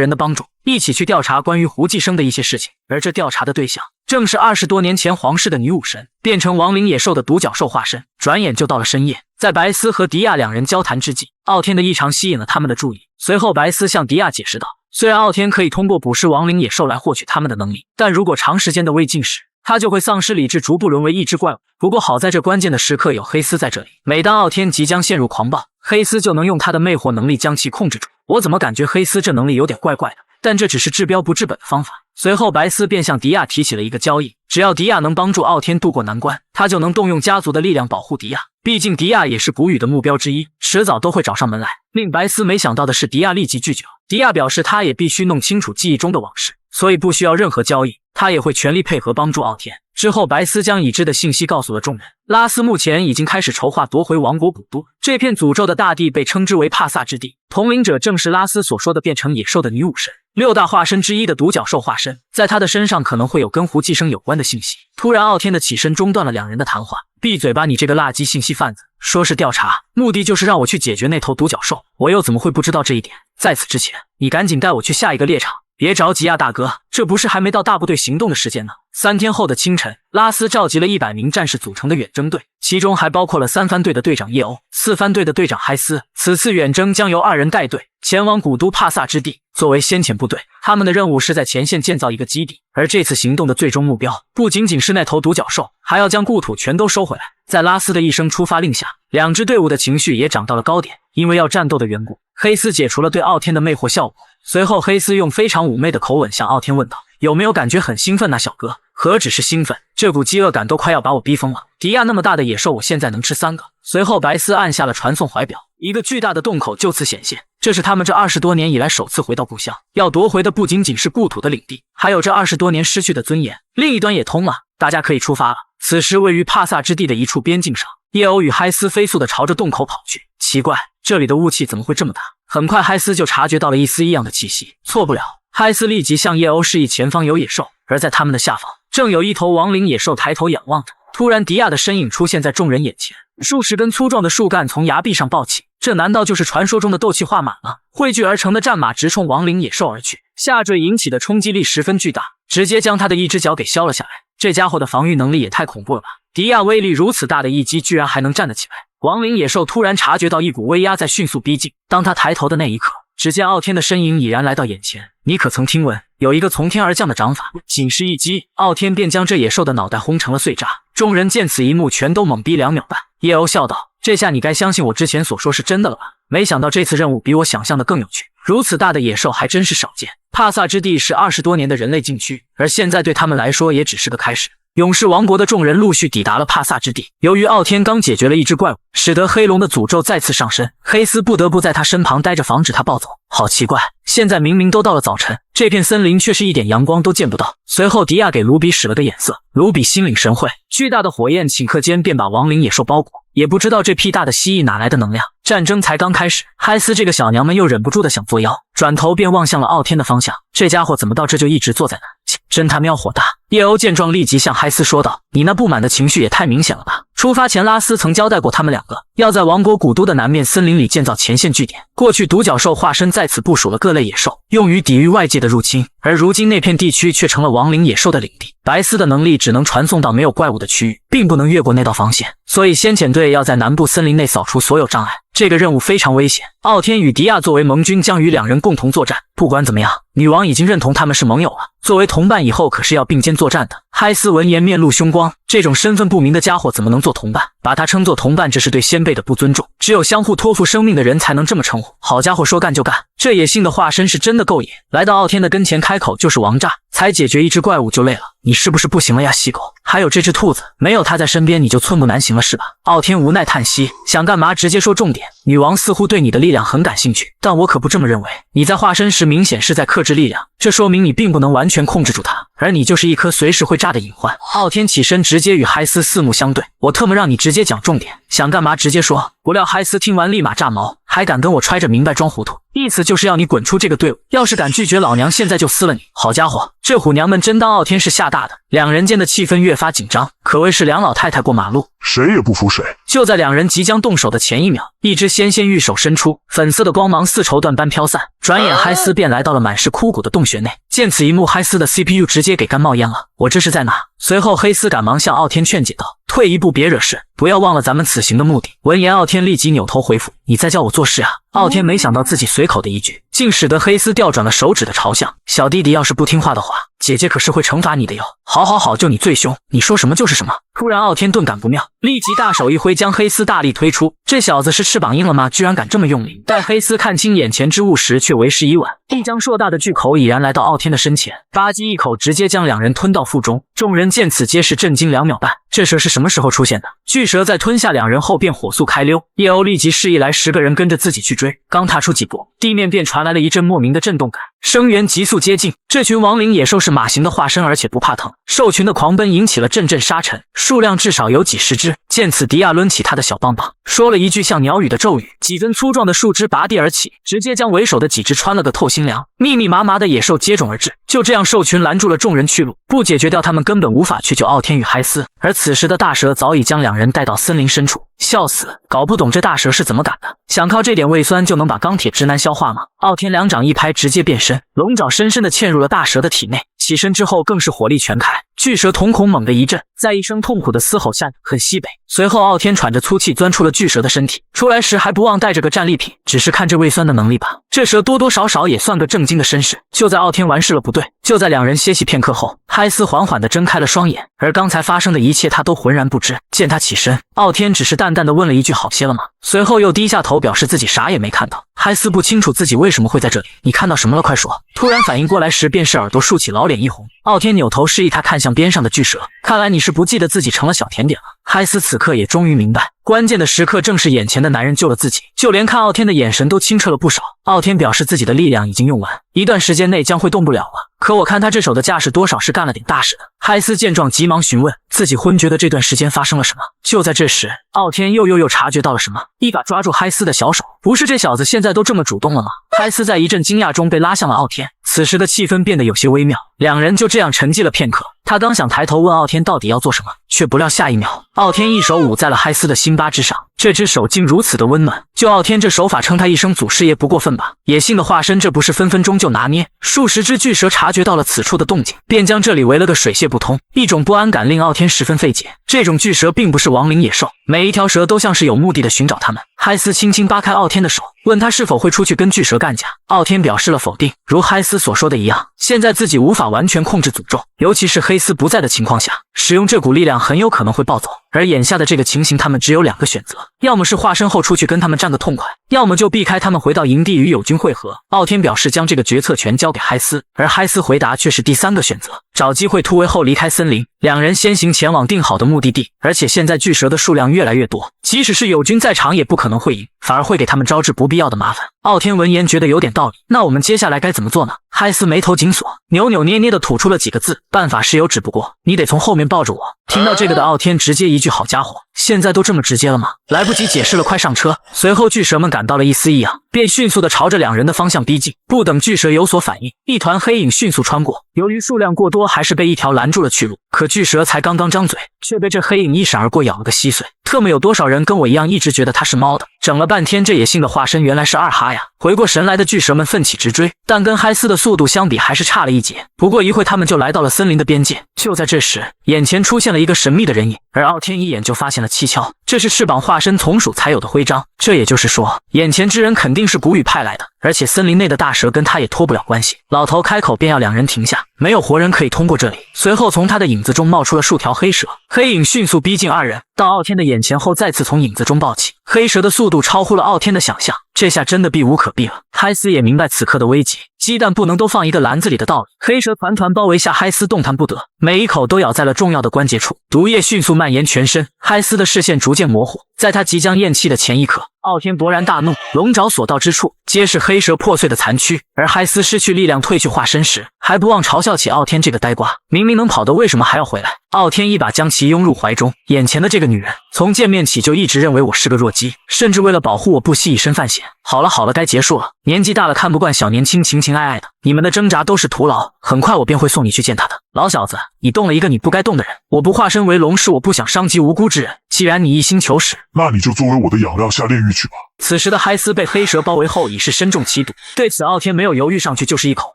人的帮助，一起去调查关于胡寄生的一些事情。而这调查的对象正是20多年前皇室的女武神变成亡灵野兽的独角兽化身。转眼就到了深夜，在白斯和迪亚2人交谈之际，傲天的异常吸引了他们的注意。随后白斯向迪亚解释道，虽然傲天可以通过捕食亡灵野兽来获取他们的能力，但如果长时间的未进食，他就会丧失理智，逐步沦为一只怪物。不过好在这关键的时刻有黑丝在这里，每当傲天即将陷入狂暴，黑丝就能用他的魅惑能力将其控制住。我怎么感觉黑丝这能力有点怪怪的？但这只是治标不治本的方法。随后白斯便向迪亚提起了一个交易，只要迪亚能帮助傲天渡过难关，他就能动用家族的力量保护迪亚。毕竟迪亚也是古语的目标之一，迟早都会找上门来。令白斯没想到的是，迪亚立即拒绝了。迪亚表示他也必须弄清楚记忆中的往事，所以不需要任何交易，他也会全力配合帮助傲天。之后白斯将已知的信息告诉了众人。拉斯目前已经开始筹划夺回王国古都，这片诅咒的大地被称之为帕萨之地，统领者正是拉斯所说的变成野兽的女武神。6大化身之一的独角兽化身，在他的身上可能会有跟胡寄生有关的信息。突然傲天的起身中断了2人的谈话，闭嘴吧你这个垃圾信息贩子，说是调查，目的就是让我去解决那头独角兽，我又怎么会不知道这一点？在此之前，你赶紧带我去下一个猎场。别着急啊大哥，这不是还没到大部队行动的时间呢。3天后的清晨，拉斯召集了100名战士组成的远征队，其中还包括了3番队的队长叶欧、4番队的队长嗨斯。此次远征将由2人带队前往古都帕萨之地，作为先遣部队，他们的任务是在前线建造一个基地。而这次行动的最终目标不仅仅是那头独角兽，还要将故土全都收回来。在拉斯的一声出发令下，2支队伍的情绪也涨到了高点。因为要战斗的缘故，黑斯解除了对傲天的魅惑效果。随后黑斯用非常妩媚的口吻向傲天问道，有没有感觉很兴奋呢？小哥，何止是兴奋，这股饥饿感都快要把我逼疯了。迪亚那么大的野兽，我现在能吃3个。随后白斯按下了传送怀表，一个巨大的洞口就此显现。这是他们这20多年以来首次回到故乡，要夺回的不仅仅是故土的领地，还有这20多年失去的尊严。另一端也通了，大家可以出发了。此时位于帕萨之地的一处边境上，叶欧与嗨斯飞速地朝着洞口跑去。奇怪，这里的雾气怎么会这么大？很快嗨斯就察觉到了一丝异样的气息，错不了。嗨斯立即向叶欧示意前方有野兽，而在他们的下方正有一头亡灵野兽抬头仰望着。突然，迪亚的身影出现在众人眼前，数十根粗壮的树干从崖壁上抱起，这难道就是传说中的斗气化马吗？汇聚而成的战马直冲亡灵野兽而去，下坠引起的冲击力十分巨大，直接将他的一只脚给削了下来。这家伙的防御能力也太恐怖了吧！迪亚威力如此大的一击，居然还能站得起来。亡灵野兽突然察觉到一股威压在迅速逼近，当他抬头的那一刻，只见傲天的身影已然来到眼前。你可曾听闻有一个从天而降的掌法？仅是一击，傲天便将这野兽的脑袋轰成了碎渣。众人见此一幕，全都懵逼2秒半。叶欧笑道：“这下你该相信我之前所说是真的了吧？没想到这次任务比我想象的更有趣，如此大的野兽还真是少见。帕萨之地是20多年的人类禁区，而现在对他们来说也只是个开始。”勇士王国的众人陆续抵达了帕萨之地。由于傲天刚解决了一只怪物，使得黑龙的诅咒再次上升，黑斯不得不在他身旁待着，防止他暴走。好奇怪，现在明明都到了早晨，这片森林却是一点阳光都见不到。随后迪亚给卢比使了个眼色，卢比心领神会，巨大的火焰顷刻间便把亡灵野兽包裹。也不知道这屁大的蜥蜴哪来的能量。战争才刚开始，嗨斯这个小娘们又忍不住的想作妖，转头便望向了傲天的方向。这家伙怎么到这就一直坐在那？切，真他喵火大！叶欧见状立即向嗨斯说道：“你那不满的情绪也太明显了吧？出发前拉斯曾交代过他们2个，要在王国古都的南面森林里建造前线据点。过去独角兽化身在此部署了各类野兽，用于抵御外界的入侵。而如今那片地区却成了亡灵野兽的领地。白斯的能力只能传送到没有怪物的区域，并不能越过那道防线，所以先遣队要在南部森林内扫除所有障碍。这个任务非常危险。傲天与迪亚作为盟军，将与2人共同作战。不管怎么样，女王已经认同他们是盟友了。作为同伴，以后可是要并肩作战的。”嗨斯闻言面露凶光，这种身份不明的家伙怎么能做同伴？把他称作同伴，这是对先辈的不尊重。只有相互托付生命的人才能这么称呼。好家伙，说干就干！这野性的化身是真的够野，来到傲天的跟前，开口就是王炸。才解决一只怪物就累了，你是不是不行了呀，细狗？还有这只兔子，没有他在身边你就寸步难行了是吧？傲天无奈叹息，想干嘛直接说重点。女王似乎对你的力量很感兴趣，但我可不这么认为。你在化身时明显是在克制力量，这说明你并不能完全控制住它，而你就是一颗随时会炸的隐患。傲天起身直接与嗨斯四目相对，我特么让你直接讲重点，想干嘛直接说。不料嗨斯听完立马炸毛，还敢跟我揣着明白装糊涂，意思就是要你滚出这个队伍，要是敢拒绝，老娘现在就撕了你。好家伙，这虎娘们真当傲天是吓大的。2人间的气氛越发紧张，可谓是2老太太过马路，谁也不服谁。就在2人即将动手的前一秒，一只纤纤玉手伸出，粉色的光芒似绸缎般飘散，转眼嗨斯便来到了满是枯骨的洞穴内。见此一幕，嗨斯的 CPU 直接给干冒烟了，我这是在哪？随后黑斯赶忙向傲天劝解道：“退一步别惹事，不要忘了咱们此行的目的。”闻言，傲天立即扭头回复：“你在叫我做事啊？”傲天没想到自己随口的一句，竟使得黑斯调转了手指的朝向。小弟弟要是不听话的话，姐姐可是会惩罚你的哟。好好好，就你最凶，你说什么就是什么。突然，傲天顿感不妙，立即大手一挥，将黑斯大力推出。这小子是翅膀硬了吗？居然敢这么用力！待黑斯看清眼前之物时，却为时已晚。一张硕大的巨口已然来到傲天的身前，吧唧一口直接将2人吞到腹中。众人见此皆是震惊2秒半，这蛇是什么时候出现的？巨蛇在吞下2人后便火速开溜，叶欧立即示意来10个人跟着自己去追。刚踏出几步，地面便传来了一阵莫名的震动感，声源急速接近。这群亡灵野兽是马形的化身，而且不怕疼，兽群的狂奔引起了阵阵沙尘，数量至少有几十只。见此，迪亚抡起他的小棒棒，说了一句像鸟语的咒语，几根粗壮的树枝拔地而起，直接将为首的几只穿了个透心凉。密密麻麻的野兽接踵而至，就这样兽群拦住了众人去路，不解决掉他们根本无法去救傲天与嗨斯。而此时的大蛇早已将2人带到森林深处。笑死，搞不懂这大蛇是怎么赶的，想靠这点胃酸就能把钢铁直男消化吗？傲天2掌一拍，直接变身，龙爪深深地嵌入了大蛇的体内。起身之后更是火力全开，巨蛇瞳孔猛地一震，在一声痛苦的嘶吼下很西北。随后傲天喘着粗气钻出了巨蛇的身体，出来时还不忘带着个战利品，只是看这胃酸的能力吧，这蛇多多少少也算个正经的绅士。就在傲天完事了不对，就在2人歇息片刻后，嗨斯缓缓地睁开了双眼，而刚才发生的一切他都浑然不知。见他起身，傲天只是淡淡地问了一句好些了吗？随后又低下头表示自己啥也没看到。嗨斯不清楚自己为什么会在这里，你看到什么了？快说！突然反应过来时，便是耳朵竖起，老脸一红。傲天扭头示意他看向边上的巨蛇，看来你是不记得自己成了小甜点了。嗨斯此刻也终于明白，关键的时刻正是眼前的男人救了自己，就连看傲天的眼神都清澈了不少。傲天表示自己的力量已经用完，一段时间内将会动不了了。可我看他这手的架势，多少是干了点大事的。嗨斯见状急忙询问自己昏厥的这段时间发生了什么。就在这时，傲天又察觉到了什么，一把抓住嗨斯的小手。不是这小子现在都这么主动了吗？嗨斯在一阵惊讶中被拉向了傲天。此时的气氛变得有些微妙，2人就这样沉寂了片刻。他刚想抬头问傲天到底要做什么，却不料下一秒，傲天一手捂在了嗨斯的心巴之上。这只手竟如此的温暖，就傲天这手法称他一声祖师爷不过分吧？野性的化身这不是分分钟就拿捏。数十只巨蛇察觉到了此处的动静，便将这里围了个水泄不通。一种不安感令傲天十分费解。这种巨蛇并不是亡灵野兽，每一条蛇都像是有目的的寻找他们。嗨斯轻轻扒开傲天的手，问他是否会出去跟巨蛇干架。傲天表示了否定，如嗨斯所说的一样，现在自己无法完全控制诅咒，尤其是黑斯不在的情况下，使用这股力量很有可能会暴走。而眼下的这个情形，他们只有两个选择，要么是化身后出去跟他们战个痛快，要么就避开他们回到营地与友军会合。傲天表示将这个决策权交给嗨斯，而嗨斯回答却是第三个选择，找机会突围后离开森林。两人先行前往定好的目的地，而且现在巨蛇的数量越来越多，即使是友军在场也不可能会赢，反而会给他们招致不必要的麻烦。傲天闻言觉得有点道理，那我们接下来该怎么做呢？嗨斯眉头紧锁，扭扭捏捏地吐出了几个字，办法是有，只不过你得从后面抱着我。听到这个的傲天直接一句好家伙，现在都这么直接了吗？来不及解释了，快上车。随后巨蛇们感到了一丝异样，便迅速地朝着两人的方向逼近。不等巨蛇有所反应，一团黑影迅速穿过，由于数量过多，还是被一条拦住了去路。可巨蛇才刚刚张嘴，却被这黑影一闪而过咬了个稀碎。特么有多少人跟我一样一直觉得它是猫的？整了半天这野性的化身原来是二哈呀！回过神来的巨蛇们奋起直追，但跟嗨斯的速度相比还是差了一截。不过一会他们就来到了森林的边界。就在这时，眼前出现了一个神秘的人影，而傲天一眼就发现了蹊跷，这是翅膀化身从属才有的徽章。这也就是说，眼前之人肯定是古雨派来的，而且森林内的大蛇跟他也脱不了关系。老头开口便要两人停下，没有活人可以通过这里。随后从他的影子中冒出了数条黑蛇，黑影迅速逼近二人，到傲天的眼前后再次从影子中爆起。黑蛇的速度超乎了傲天的想象，这下真的避无可避了。嗨斯也明白此刻的危急，鸡蛋不能都放一个篮子里的道理。黑蛇团团包围下，嗨斯动弹不得，每一口都咬在了重要的关节处，毒液迅速蔓延全身。嗨斯的视线逐渐模糊，在他即将咽气的前一刻，傲天勃然大怒，龙爪所到之处皆是黑蛇破碎的残躯。而嗨斯失去力量褪去化身时，还不忘嘲笑起傲天这个呆瓜，明明能跑的为什么还要回来？傲天一把将其拥入怀中，眼前的这个女人从见面起就一直认为我是个弱鸡，甚至为了保护我不惜以身犯险。好了好了，该结束了，年纪大了看不惯小年轻情情爱爱的，你们的挣扎都是徒劳，很快我便会送你去见他的。老小子，你动了一个你不该动的人，我不化身为龙是我不想伤及无辜之人，既然你一心求死，那你就作为我的养料下炼狱去吧。此时的嗨斯被黑蛇包围后已是身中七毒，对此傲天没有犹豫，上去就是一口。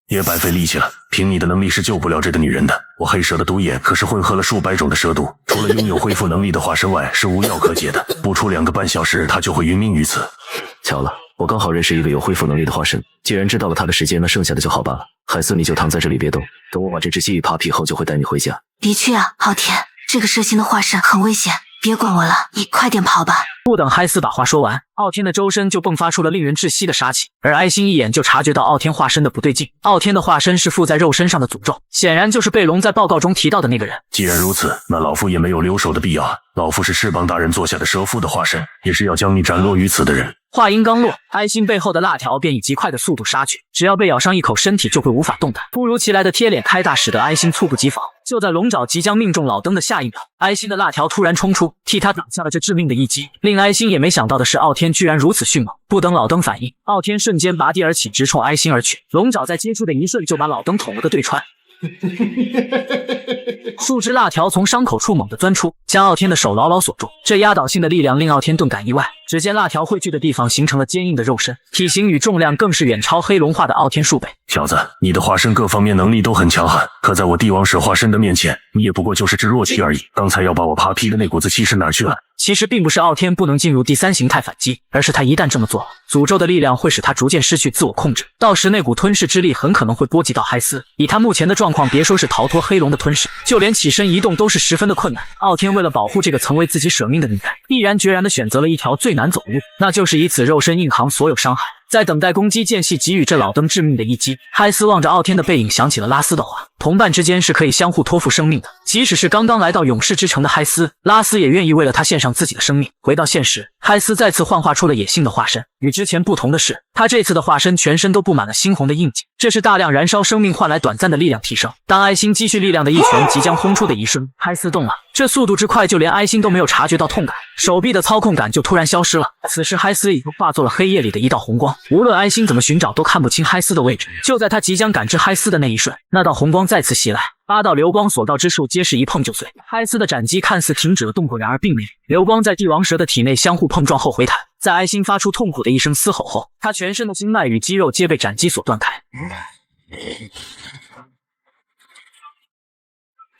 也白费力气了，凭你的能力是救不了这个女人的。我黑蛇的毒液可是混合了数百种的蛇毒，除了拥有恢复能力的化身外，是无药可解的。不出2个半小时，她就会殒命于此。巧了，我刚好认识一个有恢复能力的化身，既然知道了他的时间，那剩下的就好罢了。海斯，你就躺在这里别动，等我把这只鸡羽扒皮后，就会带你回家。的确啊，昊天，这个蛇形的化身很危险，别管我了，你快点跑吧。不等嗨斯把话说完，傲天的周身就迸发出了令人窒息的杀气，而哀星一眼就察觉到傲天化身的不对劲。傲天的化身是附在肉身上的诅咒，显然就是贝隆在报告中提到的那个人。既然如此，那老夫也没有留守的必要。老夫是翅膀大人座下的蛇夫的化身，也是要将你斩落于此的人。话音刚落，哀星背后的辣条便以极快的速度杀去，只要被咬伤一口，身体就会无法动弹。突如其来的贴脸开大，使得哀星猝不及防。就在龙爪即将命中老登的下一秒，哀星的辣条突然冲出，替他挡下了这致命的一击。令哀星也没想到的是，傲天居然如此迅猛。不等老登反应，傲天瞬间拔地而起，直冲哀星而去。龙爪在接触的一瞬就把老登捅了个对穿。数只辣条从伤口处猛地钻出，将傲天的手牢牢锁住。这压倒性的力量令傲天顿感意外。只见辣条汇聚的地方形成了坚硬的肉身，体型与重量更是远超黑龙化的傲天数倍。小子，你的化身各方面能力都很强悍，可在我帝王使化身的面前，你也不过就是只弱鸡而已。刚才要把我扒皮的那股子气势哪儿去了？其实并不是傲天不能进入第3形态反击，而是他一旦这么做了，诅咒的力量会使他逐渐失去自我控制，到时那股吞噬之力很可能会波及到嗨斯。以他目前的状况，别说是逃脱黑龙的吞噬，就连起身移动都是十分的困难。傲天为了保护这个曾为自己舍命的女人，毅然决然地选择了一条最难走的路，那就是以此肉身硬扛所有伤害。在等待攻击间隙给予这老登致命的一击。嗨斯望着傲天的背影，想起了拉斯的话，同伴之间是可以相互托付生命的。即使是刚刚来到勇士之城的嗨斯，拉斯也愿意为了他献上自己的生命。回到现实，嗨斯再次幻化出了野性的化身。与之前不同的是，他这次的化身全身都布满了猩红的印记，这是大量燃烧生命换来短暂的力量提升。当哀星积蓄力量的一拳即将轰出的一瞬，嗨斯动了，这速度之快，就连哀星都没有察觉到痛感，手臂的操控感就突然消失了。此时嗨斯已经化作了黑夜里的一道红光，无论哀星怎么寻找都看不清嗨斯的位置。就在他即将感知嗨斯的那一瞬，那道红光再次袭来， 8道流光所到之处，皆是一碰就碎。嗨斯的斩击看似停止了动作，然而并没有。流光在帝王蛇的体内相互碰撞后回弹，在哀心发出痛苦的一声嘶吼后，他全身的经脉与肌肉皆被斩击所断开。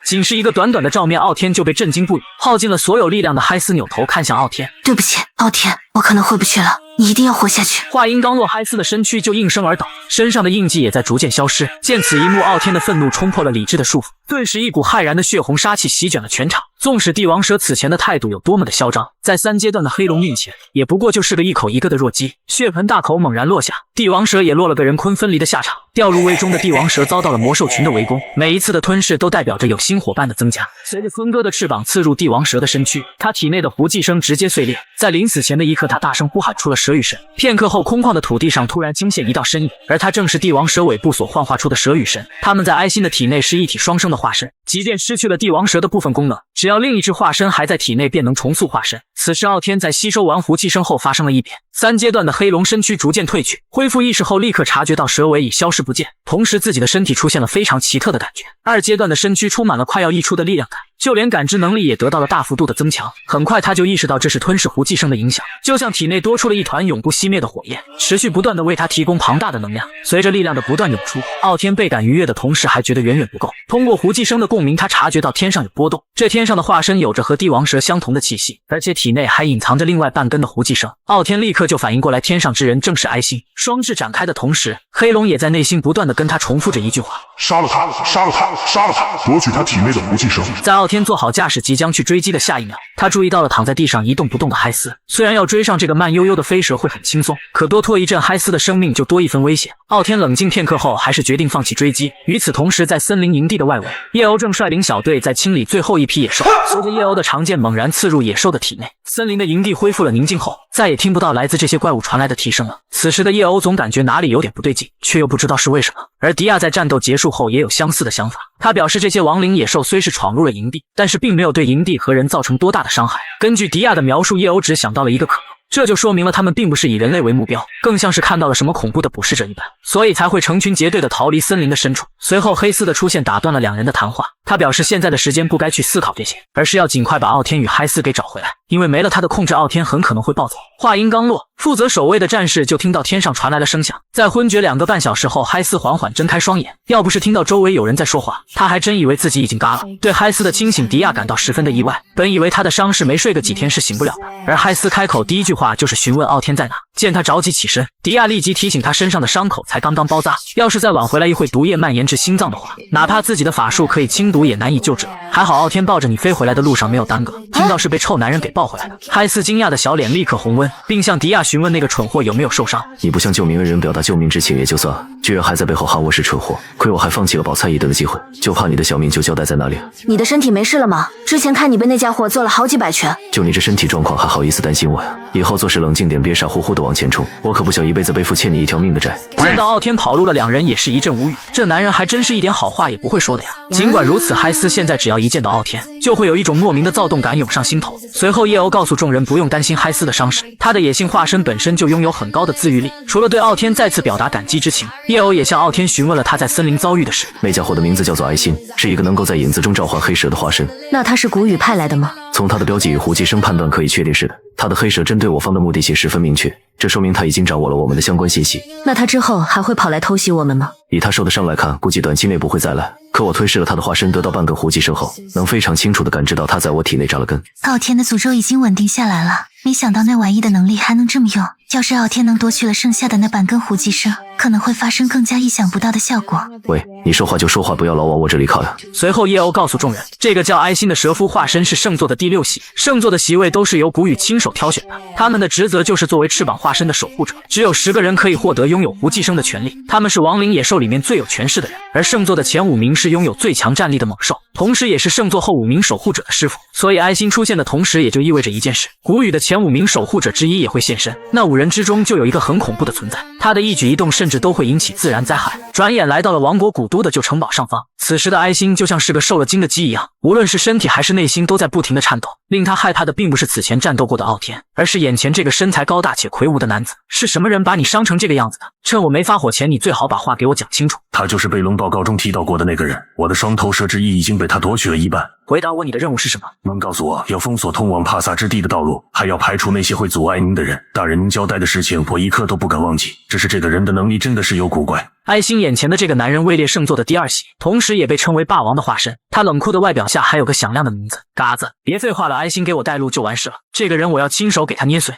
仅是一个短短的照面，傲天就被震惊不已，耗尽了所有力量的嗨斯扭头看向傲天。对不起，傲天，我可能回不去了，你一定要活下去。话音刚落，嗨斯的身躯就应声而倒，身上的印记也在逐渐消失。见此一幕，傲天的愤怒冲破了理智的束缚，顿时一股骇然的血红杀气席卷了全场。纵使帝王蛇此前的态度有多么的嚣张，在3阶段的黑龙面前，也不过就是个一口一个的弱鸡。血盆大口猛然落下，帝王蛇也落了个人坤分离的下场。掉入胃中的帝王蛇遭到了魔兽群的围攻，每一次的吞噬都代表着有新伙伴的增加。随着孙哥的翅膀刺入帝王蛇的身躯，他体内的胡寄生直接碎裂。在临死前的一刻，他大声呼喊出了蛇羽神。片刻后，空旷的土地上突然惊现一道身影，而他正是帝王蛇尾部所幻化出的蛇羽神。他们在哀心的体内是一体双生的化身，即便失去了帝王蛇的部分功能，只要另一只化身还在体内，便能重塑化身。此时傲天在吸收完胡寄生后发生了异变，3阶段的黑龙身躯逐渐褪去，恢复意识后立刻察觉到蛇尾已消失不见，同时自己的身体出现了非常奇特的感觉。2阶段的身躯充满了快要溢出的力量感，就连感知能力也得到了大幅度的增强。很快他就意识到这是吞噬胡寄生的影响，就像体内多出了一团永不熄灭的火焰，持续不断的为他提供庞大的能量。随着力量的不断涌出，傲天倍感愉悦的同时还觉得远远不够。通过胡寄生的共鸣，他察觉到天上有波动，这天上的化身有着和帝王蛇相同的气息，而且体内还隐藏着另外半根的胡寄生。傲天立刻就反应过来，天上之人正是哀心。双翅展开的同时，黑龙也在内心不断的跟他重复着一句话：杀了他，杀了他，杀了他，夺取他体内的胡寄生。在傲天做好架势即将去追击的下一秒，他注意到了躺在地上一动不动的嗨斯。虽然要追上这个慢悠悠的飞蛇会很轻松，可多拖一阵，嗨斯的生命就多一分危险。傲天冷静片刻后，还是决定放弃追击。与此同时，在森林营地的外围，叶欧正率领小队在清理最后一批野兽。随着叶欧的长剑猛然刺入野兽的体内，森林的营地恢复了宁静后，再也听不到来自这些怪物传来的啼声了。此时的叶欧总感觉哪里有点不对劲，却又不知道是为什么。而迪亚在战斗结束后也有相似的想法，他表示这些亡灵野兽虽是闯入了营地，但是并没有对营地和人造成多大的伤害。根据迪亚的描述，叶欧只想到了一个可能，这就说明了他们并不是以人类为目标，更像是看到了什么恐怖的捕食者一般，所以才会成群结队的逃离森林的深处。随后黑丝的出现打断了两人的谈话，他表示现在的时间不该去思考这些，而是要尽快把傲天与嗨斯给找回来，因为没了他的控制，傲天很可能会暴走。话音刚落，负责守卫的战士就听到天上传来了声响。在昏厥2个半小时后，嗨斯缓缓睁开双眼，要不是听到周围有人在说话，他还真以为自己已经嘎了。对嗨斯的清醒，迪亚感到十分的意外，本以为他的伤势没睡个几天是醒不了的，而嗨斯开口第一句话就是询问傲天在哪。见他着急起身，迪亚立即提醒他身上的伤口才刚刚包扎，要是再晚回来一会毒液蔓延至心脏的话，哪怕自己的法术可以清毒也难以救治。还好傲天抱着你飞回来的路上没有耽搁，听到是被臭男人给抱回来的。嗨斯惊讶的小脸立刻红温，并向迪亚询问那个蠢货有没有受伤。你不向救命恩人表达救命之情也就算了，居然还在背后喊我是蠢货，亏我还放弃了保蔡一德的机会，就怕你的小命就交代在那里。你的身体没事了吗？之前看你被那家伙做了好几百拳，就你这身体状况还好意思担心我呀？以后做事冷静点，别傻乎乎的往前冲，我可不想一辈子背负欠你一条命的债。见到傲天跑路了，两人也是一阵无语，这男人还真是一点好话也不会说的呀。尽管如此，嗨斯现在只要一见到傲天，就会有一种莫名的躁动感涌上心头。随后叶欧告诉众人不用担心嗨斯的伤势，他的野性化身本身就拥有很高的自愈力。除了对傲天再次表达感激之情，叶欧也向傲天询问了他在森林遭遇的事。那家伙的名字叫做哀心，是一个能够在影子中召唤黑蛇的化身。那他是古雨派来的吗？从他的标记与胡寄生判断可以确定是的，他的黑蛇针对我方的目的性十分明确，这说明他已经掌握了我们的相关信息。那他之后还会跑来偷袭我们吗？以他受的伤来看，估计短期内不会再来。可我吞噬了他的化身，得到半根胡寄生后，能非常清楚地感知到他在我体内扎了根。傲天的诅咒已经稳定下来了，没想到那玩意的能力还能这么用。要是傲天能夺去了剩下的那半根胡寄生，可能会发生更加意想不到的效果。喂，你说话就说话，不要老往我这里靠呀。随后叶欧告诉众人，这个叫哀心的蛇夫化身是圣座的第6席，圣座的席位都是由古雨亲手挑选的，他们的职责就是作为翅膀化身的守护者，只有10个人可以获得拥有胡寄生的权利，他们是亡灵野兽里面最有权势的人，而圣座的前5名是拥有最强战力的猛兽，同时也是圣座后5名守护者的师傅。所以哀心出现的同时，也就意味着一件事，古雨的前5名守护者之一也会现身，那5人之中就有一个很恐怖的存在，他的一举一动甚至都会引起自然灾害。转眼来到了王国古都的旧城堡上方，此时的哀心就像是个受了惊的鸡一样，无论是身体还是内心都在不停的颤抖。令他害怕的并不是此前战斗过的傲天，而是眼前这个身材高大且魁梧的男子。是什么人把你伤成这个样子的？趁我没发火前，你最好把话给我讲清楚。他就是被龙报告中提到过的那个人。我的双头蛇之翼已经被他夺取了一半。回答我，你的任务是什么？能告诉我要封锁通往帕萨之地的道路，还要排除那些会阻碍您的人。大人您交代的事情，我一刻都不敢忘记。只是这个人的能力真的是有古怪。艾星眼前的这个男人位列圣座的第2系，同时也被称为霸王的化身。他冷酷的外表下还有个响亮的名字——嘎子。别废话了，艾星给我带路就完事了。这个人我要亲手给他捏碎。